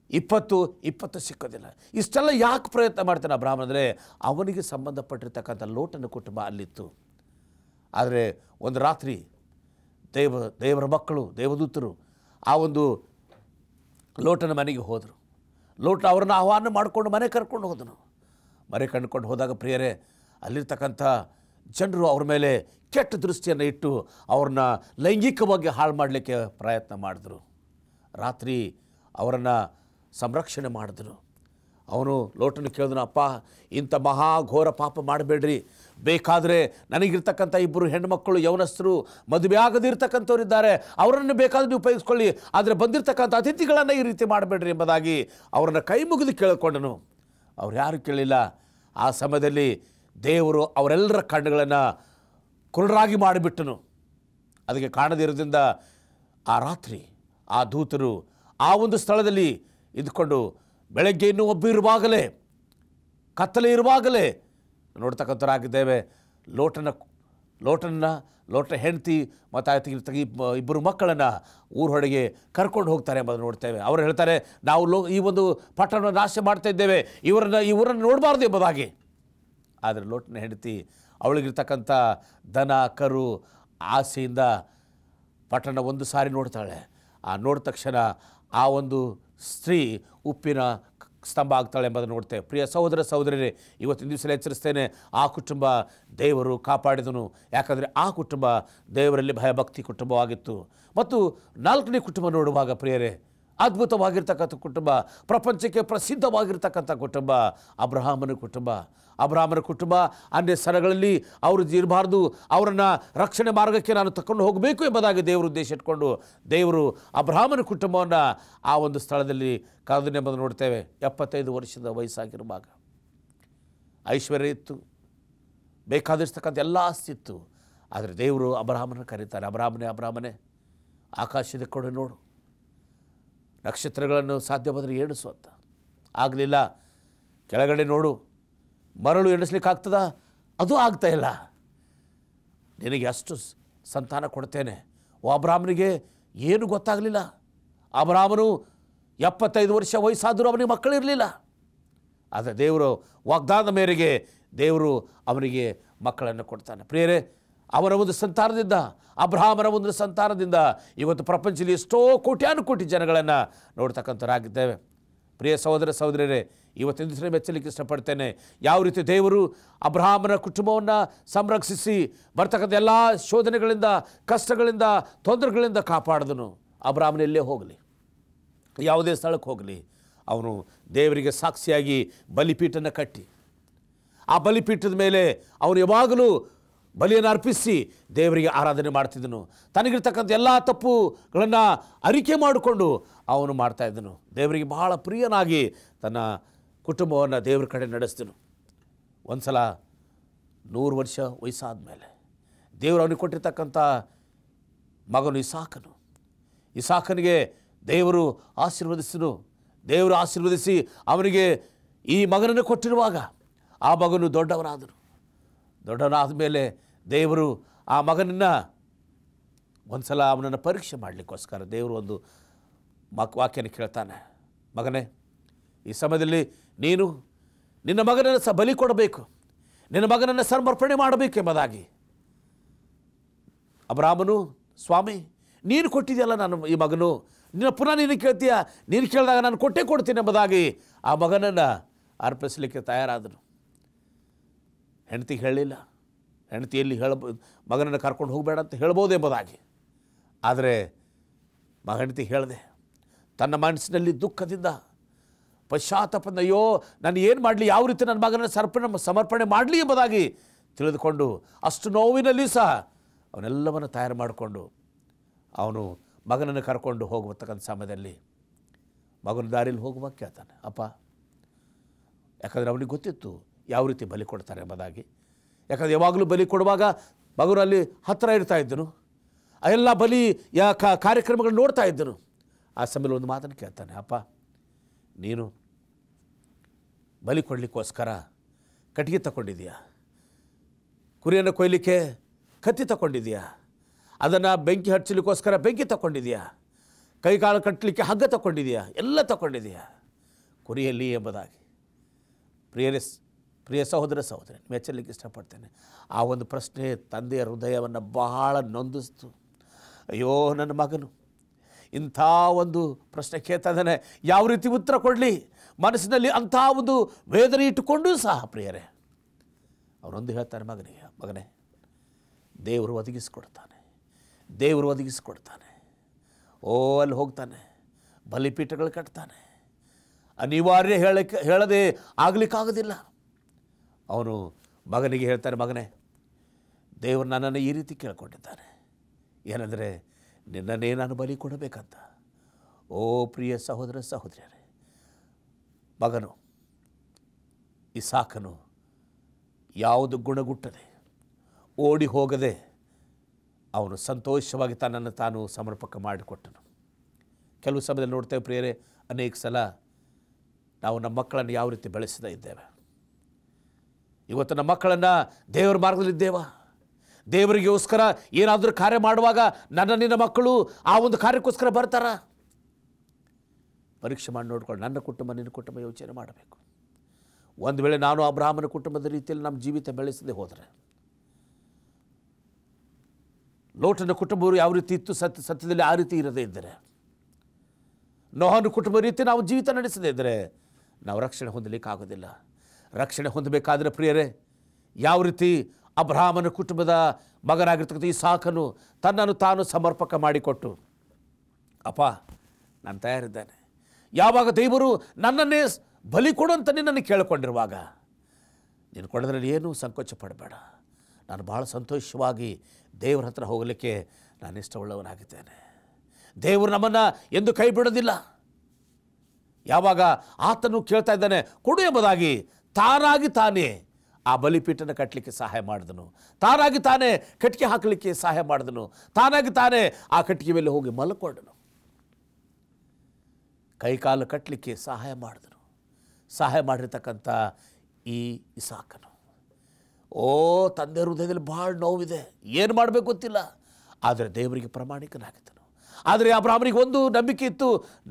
20 ಸಿಕ್ಕೋದಿಲ್ಲ. ಇಷ್ಟೆಲ್ಲ ಯಾಕೆ ಪ್ರಯತ್ನ ಮಾಡ್ತಾನೆ ಅಬ್ರಹಾಮ ಅಂದರೆ, ಅವನಿಗೆ ಸಂಬಂಧಪಟ್ಟಿರ್ತಕ್ಕಂಥ ಲೋಟನ ಕುಟುಂಬ ಅಲ್ಲಿತ್ತು. ಆದರೆ ಒಂದು ರಾತ್ರಿ ದೇವರ ಮಕ್ಕಳು, ದೇವದೂತರು ಆ ಒಂದು ಲೋಟನ ಮನೆಗೆ ಹೋದರು. ಲೋಟ ಅವರನ್ನು ಆಹ್ವಾನ ಮಾಡಿಕೊಂಡು ಮನೆ ಕರ್ಕೊಂಡು ಹೋದನು. ಮನೆ ಕಂಡುಕೊಂಡು ಹೋದಾಗ ಪ್ರಿಯರೇ, ಅಲ್ಲಿರ್ತಕ್ಕಂಥ ಜನರು ಅವ್ರ ಮೇಲೆ ಕೆಟ್ಟ ದೃಷ್ಟಿಯನ್ನು ಇಟ್ಟು ಅವ್ರನ್ನ ಲೈಂಗಿಕವಾಗಿ ಹಾಳು ಮಾಡಲಿಕ್ಕೆ ಪ್ರಯತ್ನ ಮಾಡಿದ್ರು. ರಾತ್ರಿ ಅವರನ್ನು ಸಂರಕ್ಷಣೆ ಮಾಡಿದ್ರು. ಅವನು ಲೋಟನ ಕೇಳಿದನು, ಅಪ್ಪ ಇಂಥ ಮಹಾಘೋರ ಪಾಪ ಮಾಡಬೇಡ್ರಿ, ಬೇಕಾದರೆ ನನಗಿರ್ತಕ್ಕಂಥ 2 ಹೆಣ್ಣುಮಕ್ಕಳು ಯೌವನಸ್ಥರು ಮದುವೆ ಆಗದಿರ್ತಕ್ಕಂಥವ್ರಿದ್ದಾರೆ, ಅವರನ್ನು ಬೇಕಾದ್ರೆ ನೀವು ಉಪಯೋಗಿಸ್ಕೊಳ್ಳಿ, ಆದರೆ ಬಂದಿರತಕ್ಕಂಥ ಅತಿಥಿಗಳನ್ನು ಈ ರೀತಿ ಮಾಡಬೇಡ್ರಿ ಎಂಬುದಾಗಿ ಅವರನ್ನು ಕೈ ಮುಗಿದು ಕೇಳಿಕೊಂಡನು. ಅವ್ರು ಯಾರು ಕೇಳಿಲ್ಲ. ಆ ಸಮಯದಲ್ಲಿ ದೇವರು ಅವರೆಲ್ಲರ ಕಣ್ಣುಗಳನ್ನು ಕುರುಡರಾಗಿ ಮಾಡಿಬಿಟ್ಟನು. ಅದಕ್ಕೆ ಕಾಣದಿರೋದ್ರಿಂದ ಆ ರಾತ್ರಿ ಆ ದೂತರು ಆ ಒಂದು ಸ್ಥಳದಲ್ಲಿ ಇದ್ಕೊಂಡು ಬೆಳಗ್ಗೆ ಇನ್ನೂ ಒಬ್ಬ ಇರುವಾಗಲೇ, ಕತ್ತಲೆ ಇರುವಾಗಲೇ ನೋಡ್ತಕ್ಕಂಥವರಾಗಿದ್ದೇವೆ. ಲೋಟನ ಹೆಂಡತಿ ಮತ್ತು ಆಯ್ತು 2 ಮಕ್ಕಳನ್ನು ಊರೊಳಗೆ ಕರ್ಕೊಂಡು ಹೋಗ್ತಾರೆ ಎಂಬುದನ್ನು ನೋಡ್ತೇವೆ. ಅವರು ಹೇಳ್ತಾರೆ, ನಾವು ಈ ಒಂದು ಪಟ್ಟಣವನ್ನು ನಾಶ ಮಾಡ್ತಾ ಇದ್ದೇವೆ, ಈ ಊರನ್ನು ನೋಡಬಾರ್ದು ಎಂಬುದಾಗಿ. ಆದರೆ ಲೋಟನ ಹೆಂಡತಿ ಅವಳಿಗಿರ್ತಕ್ಕಂಥ ದನ ಕರು ಆಸೆಯಿಂದ ಪಟ್ಟಣ ಒಂದು ಸಾರಿ ನೋಡ್ತಾಳೆ. ನೋಡಿದ ತಕ್ಷಣ ಆ ಒಂದು ಸ್ತ್ರೀ ಉಪ್ಪಿನ ಸ್ತಂಭ ಆಗ್ತಾಳೆ ಎಂಬುದನ್ನು ನೋಡ್ತೇವೆ. ಪ್ರಿಯ ಸಹೋದರ ಸಹೋದರರೇ, ಇವತ್ತಿನ ದಿವಸ ಎಚ್ಚರಿಸ್ತೇನೆ, ಆ ಕುಟುಂಬ ದೇವರು ಕಾಪಾಡಿದನು. ಯಾಕಂದರೆ ಆ ಕುಟುಂಬ ದೇವರಲ್ಲಿ ಭಯಭಕ್ತಿ ಕುಟುಂಬವಾಗಿತ್ತು. ಮತ್ತು 4ನೇ ಕುಟುಂಬ ನೋಡುವಾಗ ಪ್ರಿಯರೇ, ಅದ್ಭುತವಾಗಿರ್ತಕ್ಕಂಥ ಕುಟುಂಬ, ಪ್ರಪಂಚಕ್ಕೆ ಪ್ರಸಿದ್ಧವಾಗಿರ್ತಕ್ಕಂಥ ಕುಟುಂಬ ಅಬ್ರಹಾಮನ ಕುಟುಂಬ. ಅನ್ಯ ಸ್ಥಳಗಳಲ್ಲಿ ಅವರು ಇರಬಾರ್ದು, ಅವರನ್ನು ರಕ್ಷಣೆ ಮಾರ್ಗಕ್ಕೆ ನಾನು ತಗೊಂಡು ಹೋಗಬೇಕು ಎಂಬುದಾಗಿ ದೇವರು ಉದ್ದೇಶ ಇಟ್ಕೊಂಡು ದೇವರು ಅಬ್ರಹಾಮನ ಕುಟುಂಬವನ್ನು ಆ ಒಂದು ಸ್ಥಳದಲ್ಲಿ ಕರೆದನು ಎಂಬುದನ್ನು ನೋಡ್ತೇವೆ. 75 ವರ್ಷದ ವಯಸ್ಸಾಗಿರುವಾಗ ಐಶ್ವರ್ಯ ಇತ್ತು, ಬೇಕಾದಿರ್ತಕ್ಕಂಥ ಎಲ್ಲ ಆಸ್ತಿ ಇತ್ತು. ಆದರೆ ದೇವರು ಅಬ್ರಹಾಮನ ಕರೀತಾರೆ, ಅಬ್ರಹಾಮನೇ ಆಕಾಶದ ಕಡೆ ನೋಡು, ನಕ್ಷತ್ರಗಳನ್ನು ಸಾಧ್ಯ ಬಂದರೆ ಎಣಿಸು ಅಂತ. ಆಗಲಿಲ್ಲ. ಕೆಳಗಡೆ ನೋಡು, ಮರಳು ಎಣಿಸ್ಲಿಕ್ಕೆ ಆಗ್ತದ? ಅದು ಆಗ್ತಾ ಇಲ್ಲ. ನಿನಗೆ ಅಷ್ಟು ಸಂತಾನ ಕೊಡ್ತೇನೆ. ಅಬ್ರಹಾಮನಿಗೆ ಏನು ಗೊತ್ತಾಗಲಿಲ್ಲ. ಅಬ್ರಹಾಮನು 75 ವರ್ಷ ವಯಸ್ಸಾದರೂ ಅವನಿಗೆ ಮಕ್ಕಳಿರಲಿಲ್ಲ. ಆದರೆ ದೇವರು ವಾಗ್ದಾನದ ಮೇರೆಗೆ ದೇವರು ಅವನಿಗೆ ಮಕ್ಕಳನ್ನು ಕೊಡ್ತಾನೆ. ಪ್ರಿಯರೇ, ಅವರ ಒಂದು ಸಂತಾನದಿಂದ, ಅಬ್ರಹಾಮನ ಒಂದು ಸಂತಾನದಿಂದ ಇವತ್ತು ಪ್ರಪಂಚದಲ್ಲಿ ಎಷ್ಟೋ ಕೋಟ್ಯಾನುಕೋಟಿ ಜನಗಳನ್ನು ನೋಡ್ತಕ್ಕಂಥವರಾಗಿದ್ದೇವೆ. ಪ್ರಿಯ ಸಹೋದರ ಸಹೋದರರೇ, ಇವತ್ತಿನ ದಿವಸ ಮೆಚ್ಚಲಿಕ್ಕೆ ಇಷ್ಟಪಡ್ತೇನೆ. ಯಾವ ರೀತಿ ದೇವರು ಅಬ್ರಹಾಮನ ಕುಟುಂಬವನ್ನು ಸಂರಕ್ಷಿಸಿ ಬರ್ತಕ್ಕಂಥ ಎಲ್ಲ ಶೋಧನೆಗಳಿಂದ, ಕಷ್ಟಗಳಿಂದ, ತೊಂದರೆಗಳಿಂದ ಕಾಪಾಡಿದನು. ಅಬ್ರಹಾಮನ ಎಲ್ಲೇ ಹೋಗಲಿ, ಯಾವುದೇ ಸ್ಥಳಕ್ಕೆ ಹೋಗಲಿ, ಅವನು ದೇವರಿಗೆ ಸಾಕ್ಷಿಯಾಗಿ ಬಲಿಪೀಠನ ಕಟ್ಟಿ ಆ ಬಲಿಪೀಠದ ಮೇಲೆ ಅವನು ಯಾವಾಗಲೂ ಬಲಿಯನ್ನು ಅರ್ಪಿಸಿ ದೇವರಿಗೆ ಆರಾಧನೆ ಮಾಡ್ತಿದ್ದನು. ತನಗಿರ್ತಕ್ಕಂಥ ಎಲ್ಲ ತಪ್ಪುಗಳನ್ನು ಅರಿಕೆ ಮಾಡಿಕೊಂಡು ಅವನು ಮಾಡ್ತಾಯಿದ್ದನು. ದೇವರಿಗೆ ಬಹಳ ಪ್ರಿಯನಾಗಿ ತನ್ನ ಕುಟುಂಬವನ್ನು ದೇವರ ಕಡೆ ನಡೆಸಿದನು. ಒಂದು ಸಲ 100 ವರ್ಷ ವಯಸ್ಸಾದ ಮೇಲೆ ದೇವರು ಅವನಿಗೆ ಕೊಟ್ಟಿರ್ತಕ್ಕಂಥ ಮಗನು ಇಸಾಕನಿಗೆ ದೇವರು ಆಶೀರ್ವದಿಸಿ ಅವನಿಗೆ ಈ ಮಗನನ್ನು ಕೊಟ್ಟಿರುವಾಗ ಆ ಮಗನು ದೊಡ್ಡವನಾದ ಮೇಲೆ ದೇವರು ಆ ಮಗನನ್ನು ಒಂದು ಸಲ ಅವನನ್ನು ಪರೀಕ್ಷೆ ಮಾಡಲಿಕ್ಕೋಸ್ಕರ ದೇವರು ಒಂದು ವಾಕ್ಯನ ಕೇಳ್ತಾನೆ. ಮಗನೇ, ಈ ಸಮಯದಲ್ಲಿ ನೀನು ನಿನ್ನ ಮಗನನ್ನು ಬಲಿ ಕೊಡಬೇಕು, ನಿನ್ನ ಮಗನನ್ನು ಸಮರ್ಪಣೆ ಮಾಡಬೇಕು ಎಂಬುದಾಗಿ. ಅಬ್ರಹಾಮನು, ಸ್ವಾಮಿ ನೀನು ಕೊಟ್ಟಿದೆಯಲ್ಲ ನಾನು ಈ ಮಗನು, ಪುನಃ ನೀನು ಕೇಳ್ತೀಯ, ನೀನು ಕೇಳಿದಾಗ ನಾನು ಕೊಡ್ತೀನಿ ಎಂಬುದಾಗಿ ಆ ಮಗನನ್ನು ಅರ್ಪಿಸಲಿಕ್ಕೆ ತಯಾರಾದನು. ಹೆಂಡತಿಗೆ ಹೇಳಲಿಲ್ಲ. ಹೆಂಡತಿಯಲ್ಲಿ ಮಗನನ್ನು ಕರ್ಕೊಂಡು ಹೋಗಬೇಡ ಅಂತ ಹೇಳ್ಬೋದು ಎಂಬುದಾಗಿ. ಆದರೆ ಹೆಂಡತಿ ಹೇಳಿದೆ. ತನ್ನ ಮನಸ್ಸಿನಲ್ಲಿ ದುಃಖದಿಂದ ಪಶ್ಚಾತ್ತಾಪದಿಂದ, ಅಯ್ಯೋ ನಾನು ಏನು ಮಾಡಲಿ, ಯಾವ ರೀತಿ ನನ್ನ ಮಗನನ್ನು ಸಮರ್ಪಣೆ ಮಾಡಲಿ ಎಂಬುದಾಗಿ ತಿಳಿದುಕೊಂಡು ಅಷ್ಟು ನೋವಿನಲ್ಲಿ ಸಹ ಅವನೆಲ್ಲವನ್ನು ತಯಾರು ಮಾಡಿಕೊಂಡು ಅವನು ಮಗನನ್ನು ಕರ್ಕೊಂಡು ಹೋಗತಕ್ಕಂಥ ಸಮಯದಲ್ಲಿ ಮಗನ ದಾರಿಯಲ್ಲಿ ಹೋಗುವಾಗ ಕೇಳ್ತಾನೆ, ಅಪ್ಪ, ಯಾಕಂದರೆ ಅವನಿಗೆ ಗೊತ್ತಿತ್ತು ಯಾವ ರೀತಿ ಬಲಿ ಕೊಡ್ತಾರೆ ಎಂಬುದಾಗಿ. ಯಾಕಂದರೆ ಯಾವಾಗಲೂ ಬಲಿ ಕೊಡುವಾಗ ಮಗನಲ್ಲಿ ಹತ್ತಿರ ಇರ್ತಾ ಇದ್ದನು, ಎಲ್ಲ ಬಲಿ ಕಾರ್ಯಕ್ರಮಗಳು ನೋಡ್ತಾ ಇದ್ದನು. ಆ ಸಮಯದಲ್ಲಿ ಒಂದು ಮಾತನ್ನು ಕೇಳ್ತಾನೆ, ಅಪ್ಪ, ನೀನು ಬಲಿ ಕೊಡಲಿಕ್ಕೋಸ್ಕರ ಕಟ್ಟಿಗೆ ತಗೊಂಡಿದೆಯಾ? ಕುರಿಯನ್ನು ಕೊಯ್ಲಿಕ್ಕೆ ಕತ್ತಿ ತಗೊಂಡಿದೆಯಾ? ಅದನ್ನು ಬೆಂಕಿ ಹಚ್ಚಲಿಕ್ಕೋಸ್ಕರ ಬೆಂಕಿ ತಗೊಂಡಿದೆಯಾ? ಕೈಕಾಲು ಕಟ್ಟಲಿಕ್ಕೆ ಹಗ್ಗ ತಗೊಂಡಿದೆಯಾ? ಎಲ್ಲ ತಗೊಂಡಿದೆಯಾ? ಕುರಿಯಲ್ಲಿ ಎಂಬುದಾಗಿ. ಪ್ರಿಯ ಸಹೋದರ ಮೆಚ್ಚಲಿಕ್ಕೆ ಇಷ್ಟಪಡ್ತೇನೆ. ಆ ಒಂದು ಪ್ರಶ್ನೆ ತಂದೆಯ ಹೃದಯವನ್ನು ಬಹಳ ನೊಂದಿಸ್ತು. ಅಯ್ಯೋ, ನನ್ನ ಮಗನು ಇಂಥ ಒಂದು ಪ್ರಶ್ನೆ ಕೇಳ್ತಾ ಇದ್ದಾನೆ, ಯಾವ ರೀತಿ ಉತ್ತರ ಕೊಡಲಿ? ಮನಸ್ಸಿನಲ್ಲಿ ಅಂಥ ಒಂದು ವೇದನೆ ಇಟ್ಟುಕೊಂಡು ಸಹ ಪ್ರಿಯರೇ ಅವನೊಂದು ಹೇಳ್ತಾನೆ, ಮಗನೇ ದೇವರು ಒದಗಿಸ್ಕೊಡ್ತಾನೆ, ದೇವರು ಒದಗಿಸ್ಕೊಡ್ತಾನೆ. ಅಲ್ಲಿ ಹೋಗ್ತಾನೆ, ಬಲಿಪೀಠಗಳು ಕಟ್ತಾನೆ. ಅನಿವಾರ್ಯ ಹೇಳದೆ ಆಗಲಿಕ್ಕಾಗೋದಿಲ್ಲ. ಅವನು ಮಗನಿಗೆ ಹೇಳ್ತಾನೆ, ಮಗನೇ ದೇವರು ನನ್ನನ್ನು ಈ ರೀತಿ ಕೇಳ್ಕೊಂಡಿದ್ದಾನೆ, ಏನಂದರೆ ನಿನ್ನನ್ನೇ ನಾನು ಬಲಿ ಕೊಡಬೇಕಂತ. ಓ ಪ್ರಿಯ ಸಹೋದರ ಸಹೋದರಿಯರೇ, ಮಗನು ಇಸಾಕನು ಯಾವುದು ಗುಣಗುಟ್ಟದೆ, ಓಡಿ ಹೋಗದೆ ಅವನು ಸಂತೋಷವಾಗಿ ತನ್ನನ್ನು ತಾನು ಸಮರ್ಪಕ ಮಾಡಿಕೊಟ್ಟನು. ಕೆಲವು ಸಮಯದಲ್ಲಿ ನೋಡ್ತೇವೆ ಪ್ರಿಯರೇ, ಅನೇಕ ಸಲ ನಾವು ನಮ್ಮ ಮಕ್ಕಳನ್ನು ಯಾವ ರೀತಿ ಬೆಳೆಸದೇ ಇದ್ದೇವೆ. ಇವತ್ತು ನಮ್ಮ ಮಕ್ಕಳನ್ನು ದೇವರ ಮಾರ್ಗದಲ್ಲಿದ್ದೇವಾ? ದೇವರಿಗೋಸ್ಕರ ಏನಾದರೂ ಕಾರ್ಯ ಮಾಡುವಾಗ ನಿನ್ನ ಮಕ್ಕಳು ಆ ಒಂದು ಕಾರ್ಯಕ್ಕೋಸ್ಕರ ಬರ್ತಾರ? ಪರೀಕ್ಷೆ ಮಾಡಿ ನೋಡ್ಕೊಂಡು ನನ್ನ ಕುಟುಂಬ ನಿನ್ನ ಕುಟುಂಬ ಯೋಚನೆ ಮಾಡಬೇಕು. ಒಂದು ವೇಳೆ ನಾನು ಅಬ್ರಹಾಮನ ಕುಟುಂಬದ ರೀತಿಯಲ್ಲಿ ನಮ್ಮ ಜೀವಿತ ಬೆಳೆಸದೆ ಹೋದರೆ, ಲೋಟನ ಕುಟುಂಬವರು ಯಾವ ರೀತಿ ಇತ್ತು ಸತ್ಯದಲ್ಲಿ ಆ ರೀತಿ ಇರದೇ ಇದ್ದರೆ, ನೋಹನ ಕುಟುಂಬ ರೀತಿ ನಾವು ಜೀವಿತ ನಡೆಸದೇ ಇದ್ದರೆ ನಾವು ರಕ್ಷಣೆ ಹೊಂದಲಿಕ್ಕೆ ಆಗೋದಿಲ್ಲ. ರಕ್ಷಣೆ ಹೊಂದಬೇಕಾದರೆ ಪ್ರಿಯರೇ, ಯಾವ ರೀತಿ ಅಬ್ರಹಾಮನ ಕುಟುಂಬದ ಮಗನಾಗಿರ್ತಕ್ಕಂಥ ಇಸಾಕನು ತನ್ನನ್ನು ತಾನು ಸಮರ್ಪಕ ಮಾಡಿಕೊಟ್ಟು, ಅಪ್ಪ ನಾನು ತಯಾರಿದ್ದೇನೆ, ಯಾವಾಗ ದೇವರು ನನ್ನನ್ನೇ ಬಲಿ ಕೊಡು ಅಂತ ನಿನ್ನನ್ನು ಕೇಳಿಕೊಂಡಿರುವಾಗ ನೀನು ಕೊಡೋದ್ರಲ್ಲಿ ಏನೂ ಸಂಕೋಚ ಪಡಬೇಡ, ನಾನು ಭಾಳ ಸಂತೋಷವಾಗಿ ದೇವರ ಹತ್ರ ಹೋಗಲಿಕ್ಕೆ ನಾನು ಇಷ್ಟವುಳ್ಳವನಾಗಿದ್ದೇನೆ. ದೇವರು ನಮ್ಮನ್ನು ಎಂದು ಕೈ ಬಿಡೋದಿಲ್ಲ. ಯಾವಾಗ ಆತನು ಕೇಳ್ತಾ ಇದ್ದಾನೆ ಕೊಡು ಎಂಬುದಾಗಿ, ತಾನಾಗಿ ತಾನೇ ಆ ಬಲಿಪೀಠನ ಕಟ್ಟಲಿಕ್ಕೆ ಸಹಾಯ ಮಾಡಿದನು, ತಾನಾಗಿ ತಾನೇ ಕಟ್ಟಿಗೆ ಹಾಕಲಿಕ್ಕೆ ಸಹಾಯ ಮಾಡಿದನು, ತಾನಾಗಿ ತಾನೇ ಆ ಕಟ್ಟಿಗೆ ಮೇಲೆ ಹೋಗಿ ಮಲ್ಕೊಂಡನು, ಕೈಕಾಲು ಕಟ್ಟಲಿಕ್ಕೆ ಸಹಾಯ ಮಾಡಿದನು. ಸಹಾಯ ಮಾಡಿರ್ತಕ್ಕಂಥ ಈ ಇಸಾಕನು, ತಂದೆ ಹೃದಯದಲ್ಲಿ ಭಾಳ ನೋವಿದೆ, ಏನು ಮಾಡಬೇಕು ಗೊತ್ತಿಲ್ಲ, ಆದರೆ ದೇವರಿಗೆ ಪ್ರಾಮಾಣಿಕನಾಗಿದ್ದನು. ಆದರೆ ಅಬ್ರಹಾಮನಿಗೆ ಒಂದು ನಂಬಿಕೆ ಇತ್ತು,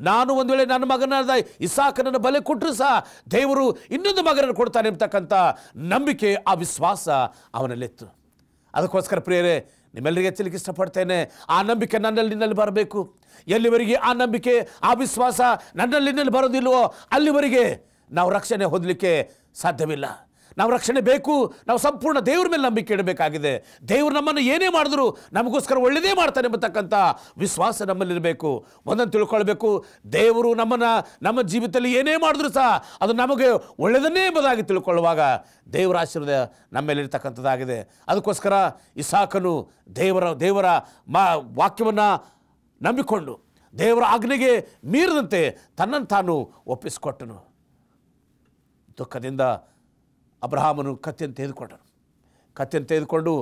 ನಾನು ಒಂದು ವೇಳೆ ನನ್ನ ಮಗನಾದ ಇಸಾಕನನ್ನು ಬಲೆ ಕೊಟ್ಟರು ಸಹ ದೇವರು ಇನ್ನೊಂದು ಮಗನನ್ನು ಕೊಡ್ತಾನೆ ಎಂಬತಕ್ಕಂಥ ನಂಬಿಕೆ, ಆ ವಿಶ್ವಾಸ ಅವನಲ್ಲಿತ್ತು. ಅದಕ್ಕೋಸ್ಕರ ಪ್ರಿಯರೇ, ನಿಮ್ಮೆಲ್ಲರಿಗೆ ಎಚ್ಚಲಿಕ್ಕೆ ಇಷ್ಟಪಡ್ತೇನೆ, ಆ ನಂಬಿಕೆ ನಿನ್ನಲ್ಲಿ ಬರಬೇಕು. ಎಲ್ಲಿವರೆಗೆ ಆ ನಂಬಿಕೆ, ಆ ವಿಶ್ವಾಸ ನಿನ್ನಲ್ಲಿ ಬರೋದಿಲ್ವೋ ಅಲ್ಲಿವರೆಗೆ ನಾವು ರಕ್ಷಣೆ ಹೊಂದಲಿಕ್ಕೆ ಸಾಧ್ಯವಿಲ್ಲ. ನಾವು ರಕ್ಷಣೆ ಬೇಕು, ನಾವು ಸಂಪೂರ್ಣ ದೇವ್ರ ಮೇಲೆ ನಂಬಿಕೆ ಇಡಬೇಕಾಗಿದೆ. ದೇವರು ನಮ್ಮನ್ನು ಏನೇ ಮಾಡಿದ್ರು ನಮಗೋಸ್ಕರ ಒಳ್ಳೆಯದೇ ಮಾಡ್ತಾನೆ ಎಂಬತಕ್ಕಂಥ ವಿಶ್ವಾಸ ನಮ್ಮಲ್ಲಿರಬೇಕು. ಒಂದನ್ನು ತಿಳ್ಕೊಳ್ಬೇಕು, ದೇವರು ನಮ್ಮ ಜೀವಿತದಲ್ಲಿ ಏನೇ ಮಾಡಿದ್ರು ಸಹ ಅದು ನಮಗೆ ಒಳ್ಳೆಯದನ್ನೇ ಎಂಬುದಾಗಿ ತಿಳ್ಕೊಳ್ಳುವಾಗ ದೇವರ ಆಶೀರ್ವಾದ ನಮ್ಮ ಮೇಲಿರ್ತಕ್ಕಂಥದ್ದಾಗಿದೆ. ಅದಕ್ಕೋಸ್ಕರ ಇಸಾಕನು ದೇವರ ವಾಕ್ಯವನ್ನು ನಂಬಿಕೊಂಡು ದೇವರ ಆಜ್ಞೆಗೆ ಮೀರದಂತೆ ತನ್ನನ್ನು ತಾನು ಒಪ್ಪಿಸಿಕೊಟ್ಟನು. ದುಃಖದಿಂದ ಅಬ್ರಹಾಮನು ಕತ್ತಿಯನ್ನು ತೆಗೆದುಕೊಂಡು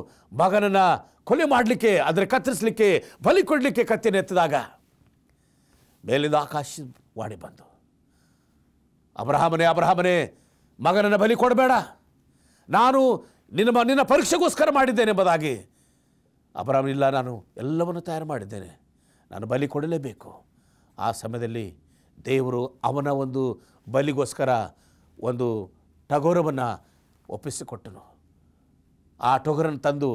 ಮಗನನ್ನು ಕೊಲೆ ಮಾಡಲಿಕ್ಕೆ, ಅದರ ಕತ್ತರಿಸಲಿಕ್ಕೆ, ಬಲಿ ಕೊಡಲಿಕ್ಕೆ ಕತ್ತಿಯನ್ನು ಎತ್ತಿದಾಗ ಮೇಲಿಂದ ಆಕಾಶವಾಣಿ ಬಂದು, ಅಬ್ರಹಾಮನೇ ಮಗನನ್ನು ಬಲಿ ಕೊಡಬೇಡ, ನಾನು ನಿನ್ನ ಪರೀಕ್ಷೆಗೋಸ್ಕರ ಮಾಡಿದ್ದೇನೆ ಎಂಬುದಾಗಿ. ಅಬ್ರಹಾಮನಿಲ್ಲ, ನಾನು ಎಲ್ಲವನ್ನು ತಯಾರು ಮಾಡಿದ್ದೇನೆ, ನಾನು ಬಲಿ ಕೊಡಲೇಬೇಕು. ಆ ಸಮಯದಲ್ಲಿ ದೇವರು ಅವನ ಒಂದು ಬಲಿಗೋಸ್ಕರ ಒಂದು ಟಗೋರವನ್ನು ಒಪ್ಪಿಸಿಕೊಟ್ಟನು. ಆ ಟೊಗರನ್ನು ತಂದು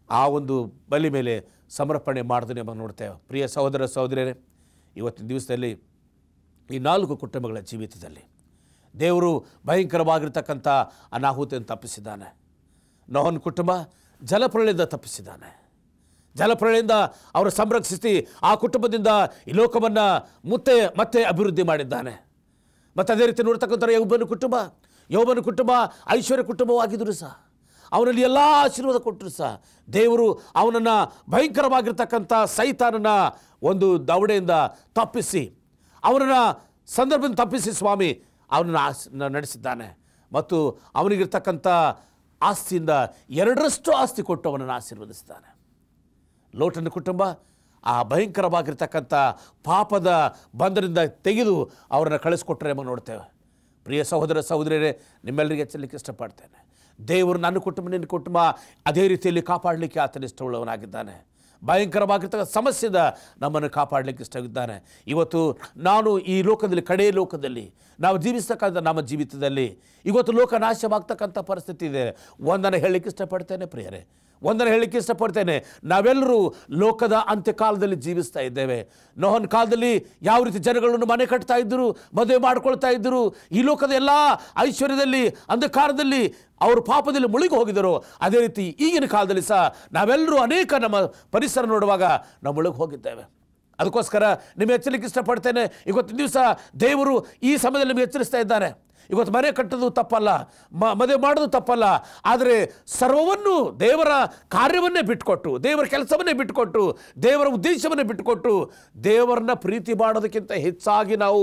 ಆ ಒಂದು ಬಲಿ ಮೇಲೆ ಸಮರ್ಪಣೆ ಮಾಡಿದನು ಎಂಬ ನೋಡ್ತೇವೆ. ಪ್ರಿಯ ಸಹೋದರ ಸಹೋದರಿಯರೇ, ಇವತ್ತಿನ ದಿವಸದಲ್ಲಿ ಈ 4 ಕುಟುಂಬಗಳ ಜೀವಿತದಲ್ಲಿ ದೇವರು ಭಯಂಕರವಾಗಿರ್ತಕ್ಕಂಥ ಅನಾಹುತಿಯನ್ನು ತಪ್ಪಿಸಿದ್ದಾನೆ. ನೋಹನ ಕುಟುಂಬ ಜಲಪ್ರಳಯದಿಂದ ತಪ್ಪಿಸಿದ್ದಾನೆ. ಜಲಪ್ರಳಯದಿಂದ ಅವರು ಸಂರಕ್ಷಿಸಿ ಆ ಕುಟುಂಬದಿಂದ ಈ ಲೋಕವನ್ನು ಮತ್ತೆ ಅಭಿವೃದ್ಧಿ ಮಾಡಿದ್ದಾನೆ. ಮತ್ತು ಅದೇ ರೀತಿ ನೋಡ್ತಕ್ಕಂಥ ಯೋಬನ ಕುಟುಂಬ ಐಶ್ವರ್ಯ ಕುಟುಂಬವಾಗಿದ್ದರು ಸಹ, ಅವನಲ್ಲಿ ಎಲ್ಲ ಆಶೀರ್ವಾದ ಕೊಟ್ಟರು ಸಹ ದೇವರು ಅವನನ್ನು ಭಯಂಕರವಾಗಿರ್ತಕ್ಕಂಥ ಸೈತಾನನ ಒಂದು ದವಡೆಯಿಂದ ತಪ್ಪಿಸಿ, ಅವನನ್ನು ಸಂದರ್ಭದಿಂದ ತಪ್ಪಿಸಿ ಸ್ವಾಮಿ ಅವನನ್ನು ನಡೆಸಿದ್ದಾನೆ. ಮತ್ತು ಅವನಿಗಿರ್ತಕ್ಕಂಥ ಆಸ್ತಿಯಿಂದ 2ರಷ್ಟು ಆಸ್ತಿ ಕೊಟ್ಟು ಅವನನ್ನು ಆಶೀರ್ವದಿಸಿದ್ದಾನೆ. ಲೋಟನ ಕುಟುಂಬ ಆ ಭಯಂಕರವಾಗಿರ್ತಕ್ಕಂಥ ಪಾಪದ ಬಂಧನದಿಂದ ತೆಗೆದು ಅವರನ್ನು ಕಳಿಸ್ಕೊಟ್ರೆ ಎಂಬ ನೋಡ್ತೇವೆ. ಪ್ರಿಯ ಸಹೋದರ ಸಹೋದರಿಯರೇ, ನಿಮ್ಮೆಲ್ಲರಿಗೆ ಎಚ್ಚಲಿಕ್ಕೆ ಇಷ್ಟಪಡ್ತೇನೆ, ದೇವರು ನನ್ನ ಕುಟುಂಬ ನಿನ್ನ ಕುಟುಂಬ ಅದೇ ರೀತಿಯಲ್ಲಿ ಕಾಪಾಡಲಿಕ್ಕೆ ಆತನ ಇಷ್ಟವುಳ್ಳವನಾಗಿದ್ದಾನೆ. ಭಯಂಕರವಾಗಿರ್ತಕ್ಕಂಥ ಸಮಸ್ಯೆಯಿಂದ ನಮ್ಮನ್ನು ಕಾಪಾಡಲಿಕ್ಕೆ ಇಷ್ಟವಿದ್ದಾನೆ. ಇವತ್ತು ನಾನು ಈ ಲೋಕದಲ್ಲಿ, ಕಡೇ ಲೋಕದಲ್ಲಿ ನಾವು ಜೀವಿಸ್ತಕ್ಕಂಥ ನಮ್ಮ ಜೀವಿತದಲ್ಲಿ ಇವತ್ತು ಲೋಕ ನಾಶವಾಗ್ತಕ್ಕಂಥ ಪರಿಸ್ಥಿತಿ ಇದೆ. ಒಂದನ್ನು ಹೇಳಲಿಕ್ಕೆ ಇಷ್ಟಪಡ್ತೇನೆ ಪ್ರಿಯರೇ, ಒಂದನ್ನು ಹೇಳಲಿಕ್ಕೆ ಇಷ್ಟಪಡ್ತೇನೆ, ನಾವೆಲ್ಲರೂ ಲೋಕದ ಅಂತ್ಯಕಾಲದಲ್ಲಿ ಜೀವಿಸ್ತಾ ಇದ್ದೇವೆ. ನೋಹನ ಕಾಲದಲ್ಲಿ ಯಾವ ರೀತಿ ಜನಗಳನ್ನು ಮನೆ ಕಟ್ತಾ ಇದ್ದರು, ಮದುವೆ ಮಾಡ್ಕೊಳ್ತಾ ಇದ್ದರು, ಈ ಲೋಕದ ಎಲ್ಲ ಐಶ್ವರ್ಯದಲ್ಲಿ ಅಂಧಕಾರದಲ್ಲಿ ಅವರು ಪಾಪದಲ್ಲಿ ಮುಳುಗಿ ಹೋಗಿದ್ದರು. ಅದೇ ರೀತಿ ಈಗಿನ ಕಾಲದಲ್ಲಿ ಸಹ ನಾವೆಲ್ಲರೂ ಅನೇಕ ನಮ್ಮ ಪರಿಸರ ನೋಡುವಾಗ ನಾವು ಮುಳುಗಿ ಹೋಗಿದ್ದೇವೆ. ಅದಕ್ಕೋಸ್ಕರ ನಿಮಗೆ ಎಚ್ಚರಿಕೆ ಇಷ್ಟಪಡ್ತೇನೆ. ಇವತ್ತಿನ ದಿವಸ ದೇವರು ಈ ಸಮಯದಲ್ಲಿ ನಿಮಗೆ ಎಚ್ಚರಿಸ್ತಾ ಇದ್ದಾನೆ. ಇವತ್ತು ಮನೆ ಕಟ್ಟೋದು ತಪ್ಪಲ್ಲ, ಮದುವೆ ಮಾಡೋದು ತಪ್ಪಲ್ಲ, ಆದರೆ ಸರ್ವವನ್ನು ದೇವರ ಕಾರ್ಯವನ್ನೇ ಬಿಟ್ಟುಕೊಟ್ಟು, ದೇವರ ಕೆಲಸವನ್ನೇ ಬಿಟ್ಟುಕೊಟ್ಟು, ದೇವರ ಉದ್ದೇಶವನ್ನೇ ಬಿಟ್ಟುಕೊಟ್ಟು, ದೇವರನ್ನ ಪ್ರೀತಿ ಮಾಡೋದಕ್ಕಿಂತ ಹೆಚ್ಚಾಗಿ ನಾವು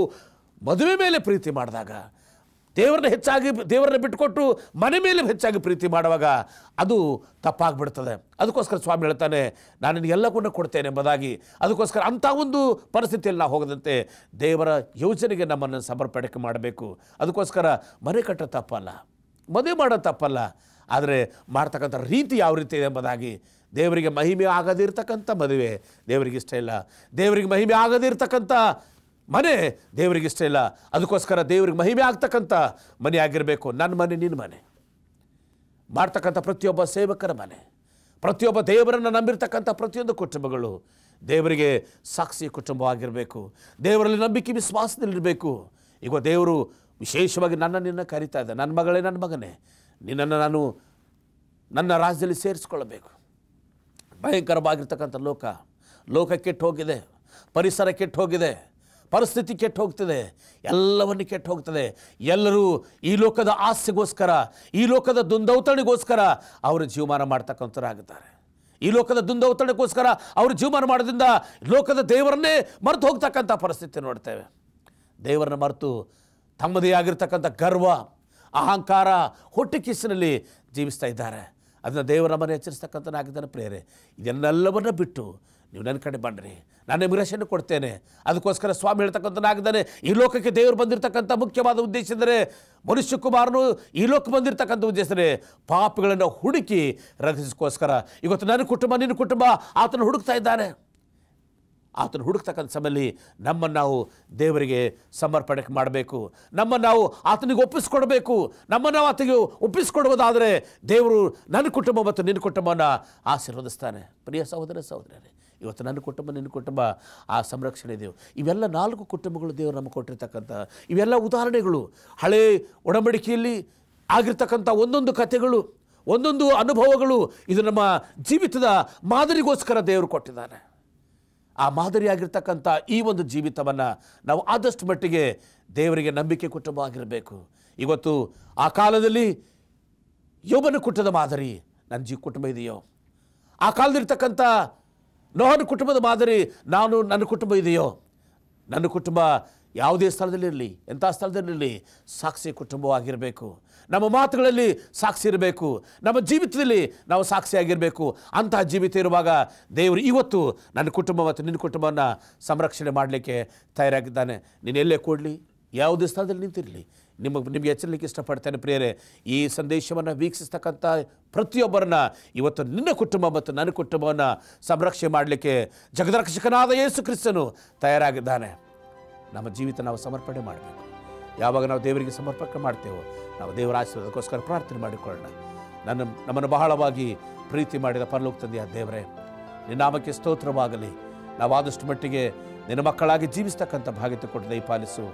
ಮದುವೆ ಮೇಲೆ ಪ್ರೀತಿ ಮಾಡಿದಾಗ, ದೇವರನ್ನ ಬಿಟ್ಟುಕೊಟ್ಟು ಮನೆ ಮೇಲೆ ಹೆಚ್ಚಾಗಿ ಪ್ರೀತಿ ಮಾಡುವಾಗ ಅದು ತಪ್ಪಾಗ್ಬಿಡ್ತದೆ. ಅದಕ್ಕೋಸ್ಕರ ಸ್ವಾಮಿ ಹೇಳ್ತಾನೆ, ನಾನು ನಿನಗೆಲ್ಲವನ್ನೂ ಕೊಡ್ತೇನೆ ಎಂಬುದಾಗಿ. ಅದಕ್ಕೋಸ್ಕರ ಅಂಥ ಒಂದು ಪರಿಸ್ಥಿತಿಯಲ್ಲಿ ನಾವು ಹೋಗದಂತೆ ದೇವರ ಯೋಜನೆಗೆ ನಮ್ಮನ್ನು ಸಮರ್ಪಣೆ ಮಾಡಬೇಕು. ಅದಕ್ಕೋಸ್ಕರ ಮನೆ ಕಟ್ಟೋದು ತಪ್ಪಲ್ಲ, ಮದುವೆ ಮಾಡೋದು ತಪ್ಪಲ್ಲ, ಆದರೆ ಮಾಡ್ತಕ್ಕಂಥ ರೀತಿ ಯಾವ ರೀತಿ ಇದೆ ಎಂಬುದಾಗಿ. ದೇವರಿಗೆ ಮಹಿಮೆ ಆಗದಿರ್ತಕ್ಕಂಥ ಮದುವೆ ದೇವರಿಗೆ ಇಷ್ಟ ಇಲ್ಲ, ದೇವರಿಗೆ ಮಹಿಮೆ ಆಗದಿರ್ತಕ್ಕಂಥ ಮನೆ ದೇವರಿಗೆ ಇಷ್ಟ ಇಲ್ಲ. ಅದಕ್ಕೋಸ್ಕರ ದೇವರಿಗೆ ಮಹಿಮೆ ಆಗ್ತಕ್ಕಂಥ ಮನೆ ಆಗಿರಬೇಕು. ನನ್ನ ಮನೆ, ನಿನ್ನ ಮನೆ, ಮಾಡ್ತಕ್ಕಂಥ ಪ್ರತಿಯೊಬ್ಬ ಸೇವಕರ ಮನೆ, ಪ್ರತಿಯೊಬ್ಬ ದೇವರನ್ನು ನಂಬಿರ್ತಕ್ಕಂಥ ಪ್ರತಿಯೊಂದು ಕುಟುಂಬಗಳು ದೇವರಿಗೆ ಸಾಕ್ಷಿ ಕುಟುಂಬವಾಗಿರಬೇಕು. ದೇವರಲ್ಲಿ ನಂಬಿಕೆ ವಿಶ್ವಾಸದಲ್ಲಿರಬೇಕು. ಈಗ ದೇವರು ವಿಶೇಷವಾಗಿ ನಿನ್ನ ಕರೀತಾ ಇದ್ದ, ನನ್ನ ಮಗಳೇ, ನನ್ನ ಮಗನೇ, ನಿನ್ನನ್ನು ನಾನು ನನ್ನ ರಾಜ್ಯದಲ್ಲಿ ಸೇರಿಸ್ಕೊಳ್ಬೇಕು. ಭಯಂಕರವಾಗಿರ್ತಕ್ಕಂಥ ಲೋಕ ಕೆಟ್ಟು ಹೋಗಿದೆ, ಪರಿಸರ ಕೆಟ್ಟು ಹೋಗಿದೆ, ಪರಿಸ್ಥಿತಿ ಕೆಟ್ಟು ಹೋಗ್ತದೆ, ಎಲ್ಲವನ್ನು ಕೆಟ್ಟು ಹೋಗ್ತದೆ. ಎಲ್ಲರೂ ಈ ಲೋಕದ ಆಸೆಗೋಸ್ಕರ, ಈ ಲೋಕದ ದುಂದೌತಣೆಗೋಸ್ಕರ ಅವರು ಜೀವಮಾನ ಮಾಡ್ತಕ್ಕಂಥರಾಗುತ್ತಾರೆ. ಈ ಲೋಕದ ದುಂದೌತಣೆಗೋಸ್ಕರ ಅವರು ಜೀವಮಾನ ಮಾಡೋದ್ರಿಂದ ಲೋಕದ ದೇವರನ್ನೇ ಮರೆತು ಹೋಗ್ತಕ್ಕಂಥ ಪರಿಸ್ಥಿತಿ ನೋಡ್ತೇವೆ. ದೇವರನ್ನ ಮರೆತು ತಮ್ಮದೇ ಆಗಿರ್ತಕ್ಕಂಥ ಗರ್ವ, ಅಹಂಕಾರ, ಹೊಟ್ಟೆ ಕಿಸಿನಲ್ಲಿ ಜೀವಿಸ್ತಾ ಇದ್ದಾರೆ. ಅದನ್ನು ದೇವರ ನಮ್ಮನ್ನು ಎಚ್ಚರಿಸ್ತಕ್ಕಂಥನಾಗಿದ್ದಾನೆ. ಪ್ರೇರೆ, ಇದನ್ನೆಲ್ಲವನ್ನ ಬಿಟ್ಟು ನೀವು ನನ್ನ ಕಡೆ ಬನ್ನಿರಿ, ನಾನು ನಿಮಗೆ ರಕ್ಷಣೆ ಕೊಡ್ತೇನೆ. ಅದಕ್ಕೋಸ್ಕರ ಸ್ವಾಮಿ ಹೇಳ್ತಕ್ಕಂಥನಾಗಿದ್ದಾನೆ, ಈ ಲೋಕಕ್ಕೆ ದೇವರು ಬಂದಿರತಕ್ಕಂಥ ಮುಖ್ಯವಾದ ಉದ್ದೇಶ ಎಂದರೆ, ಮನುಷ್ಯ ಕುಮಾರನು ಈ ಲೋಕ ಬಂದಿರತಕ್ಕಂಥ ಉದ್ದೇಶ ಅಂದರೆ ಪಾಪಗಳನ್ನು ಹುಡುಕಿ ರಕ್ಷಿಸೋಸ್ಕರ. ಇವತ್ತು ನನ್ನ ಕುಟುಂಬ, ನಿನ್ನ ಕುಟುಂಬ ಆತನು ಹುಡುಕ್ತಾ ಇದ್ದಾನೆ. ಆತನು ಹುಡುಕ್ತಕ್ಕಂಥ ಸಮಯದಲ್ಲಿ ನಮ್ಮನ್ನು ನಾವು ದೇವರಿಗೆ ಸಮರ್ಪಣೆ ಮಾಡಬೇಕು, ನಮ್ಮನ್ನು ನಾವು ಆತನಿಗೆ ಒಪ್ಪಿಸ್ಕೊಡ್ಬೇಕು. ನಮ್ಮನ್ನು ನಾವು ಆತನಿಗೆ ಒಪ್ಪಿಸ್ಕೊಡುವುದಾದರೆ ದೇವರು ನನ್ನ ಕುಟುಂಬ ಮತ್ತು ನಿನ್ನ ಕುಟುಂಬವನ್ನು ಆಶೀರ್ವದಿಸ್ತಾನೆ. ಪ್ರಿಯ ಸಹೋದರ ಸಹೋದರರೇ, ಇವತ್ತು ನನ್ನ ಕುಟುಂಬ, ನಿನ್ನ ಕುಟುಂಬ ಆ ಸಂರಕ್ಷಣೆ ದೇವು. ಇವೆಲ್ಲ 4 ಕುಟುಂಬಗಳು ದೇವರು ನಮಗೆ ಕೊಟ್ಟಿರ್ತಕ್ಕಂಥ ಇವೆಲ್ಲ ಉದಾಹರಣೆಗಳು. ಹಳೇ ಒಡಂಬಡಿಕೆಯಲ್ಲಿ ಆಗಿರ್ತಕ್ಕಂಥ ಒಂದೊಂದು ಕಥೆಗಳು, ಒಂದೊಂದು ಅನುಭವಗಳು, ಇದು ನಮ್ಮ ಜೀವಿತದ ಮಾದರಿಗೋಸ್ಕರ ದೇವರು ಕೊಟ್ಟಿದ್ದಾನೆ. ಆ ಮಾದರಿಯಾಗಿರ್ತಕ್ಕಂಥ ಈ ಒಂದು ಜೀವಿತವನ್ನು ನಾವು ಆದಷ್ಟು ಮಟ್ಟಿಗೆ ದೇವರಿಗೆ ನಂಬಿಕೆ ಕುಟುಂಬ ಆಗಿರಬೇಕು. ಇವತ್ತು ಆ ಕಾಲದಲ್ಲಿ ಯೋಬನ ಕುಟುಂಬದ ಮಾದರಿ ನನ್ನ ಕುಟುಂಬ ಇದೆಯೋ, ಆ ಕಾಲದಲ್ಲಿರ್ತಕ್ಕಂಥ ನೋಹನ ಕುಟುಂಬದ ಮಾದರಿ ನನ್ನ ಕುಟುಂಬ ಇದೆಯೋ. ನನ್ನ ಕುಟುಂಬ ಯಾವುದೇ ಸ್ಥಳದಲ್ಲಿರಲಿ, ಎಂಥ ಸ್ಥಳದಲ್ಲಿರಲಿ ಸಾಕ್ಷಿ ಕುಟುಂಬವಾಗಿರಬೇಕು. ನಮ್ಮ ಮಾತುಗಳಲ್ಲಿ ಸಾಕ್ಷಿ ಇರಬೇಕು, ನಮ್ಮ ಜೀವಿತದಲ್ಲಿ ನಾವು ಸಾಕ್ಷಿಯಾಗಿರಬೇಕು. ಅಂತಹ ಜೀವಿತ ಇರುವಾಗ ದೇವರು ಇವತ್ತು ನನ್ನ ಕುಟುಂಬ ಮತ್ತು ನಿನ್ನ ಕುಟುಂಬವನ್ನು ಸಂರಕ್ಷಣೆ ಮಾಡಲಿಕ್ಕೆ ತಯಾರಾಗಿದ್ದಾನೆ. ನೀನು ಎಲ್ಲೇ ಕೊಡಲಿ, ಯಾವುದೇ ಸ್ಥಳದಲ್ಲಿ ನಿಂತಿರಲಿ, ನಿಮಗೆ ಎಚ್ಚರಿಕೆ ಇಷ್ಟಪಡ್ತೇನೆ. ಪ್ರಿಯರೇ, ಈ ಸಂದೇಶವನ್ನು ವೀಕ್ಷಿಸ್ತಕ್ಕಂಥ ಪ್ರತಿಯೊಬ್ಬರನ್ನ ಇವತ್ತು ನಿನ್ನ ಕುಟುಂಬ ಮತ್ತು ನನ್ನ ಕುಟುಂಬವನ್ನು ಸಂರಕ್ಷಣೆ ಮಾಡಲಿಕ್ಕೆ ಜಗದ್ರಕ್ಷಕನಾದ ಯೇಸು ಕ್ರಿಸ್ತನು ತಯಾರಾಗಿದ್ದಾನೆ. ನಮ್ಮ ಜೀವಿತ ನಾವು ಸಮರ್ಪಣೆ ಮಾಡಬೇಕು. ಯಾವಾಗ ನಾವು ದೇವರಿಗೆ ಸಮರ್ಪಣೆ ಮಾಡ್ತೇವೋ ನಾವು ದೇವರ ಆಶೀರ್ವಾದಕ್ಕೋಸ್ಕರ ಪ್ರಾರ್ಥನೆ ಮಾಡಿಕೊಳ್ಳೋಣ. ನಮ್ಮನ್ನು ಬಹಳವಾಗಿ ಪ್ರೀತಿ ಮಾಡಿದ ಪರಲೋಕ ತಂದೆಯ ದೇವರೇ, ನಿನ್ನ ನಾಮಕ್ಕೆ ಸ್ತೋತ್ರವಾಗಲಿ. ನಾವು ಆದಷ್ಟು ಮಟ್ಟಿಗೆ ನಿನ್ನ ಮಕ್ಕಳಾಗಿ ಜೀವಿಸ್ತಕ್ಕಂಥ ಭಾಗ್ಯತೆ ಕೊಟ್ಟು ದಯಪಾಲಿಸು.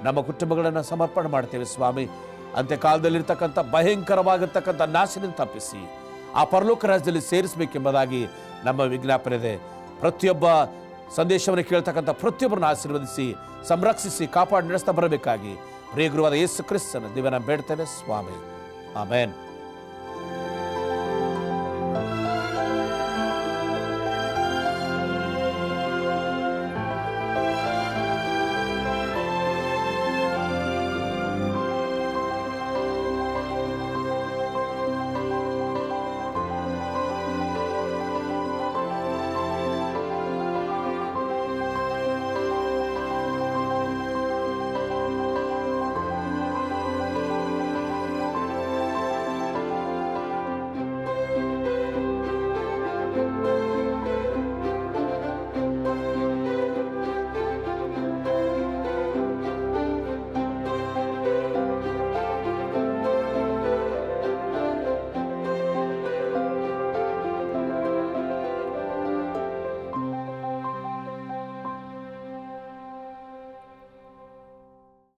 ನಮ್ಮ ಕುಟುಂಬಗಳನ್ನು ಸಮರ್ಪಣೆ ಮಾಡ್ತೇವೆ ಸ್ವಾಮಿ. ಅಂತ್ಯಕಾಲದಲ್ಲಿರ್ತಕ್ಕಂಥ ಭಯಂಕರವಾಗಿರ್ತಕ್ಕಂಥ ನಾಶನ ತಪ್ಪಿಸಿ ಆ ಪರಲೋಕ ರಾಜ್ಯದಲ್ಲಿ ಸೇರಿಸಬೇಕೆಂಬುದಾಗಿ ನಮ್ಮ ವಿಜ್ಞಾಪನೆ ಇದೆ. ಪ್ರತಿಯೊಬ್ಬ ಸಂದೇಶವನ್ನು ಕೇಳ್ತಕ್ಕಂಥ ಪ್ರತಿಯೊಬ್ಬರನ್ನು ಆಶೀರ್ವದಿಸಿ, ಸಂರಕ್ಷಿಸಿ, ಕಾಪಾಡಿ ನಡೆಸ್ತಾ ಬರಬೇಕಾಗಿ ಪ್ರಿಯ ಗುರುವಾದ ಯೇಸು ಕ್ರಿಸ್ತನ ದಿವ್ಯನಾಮ ಬೇಡ್ತೇನೆ ಸ್ವಾಮಿ. ಆಮೆನ್.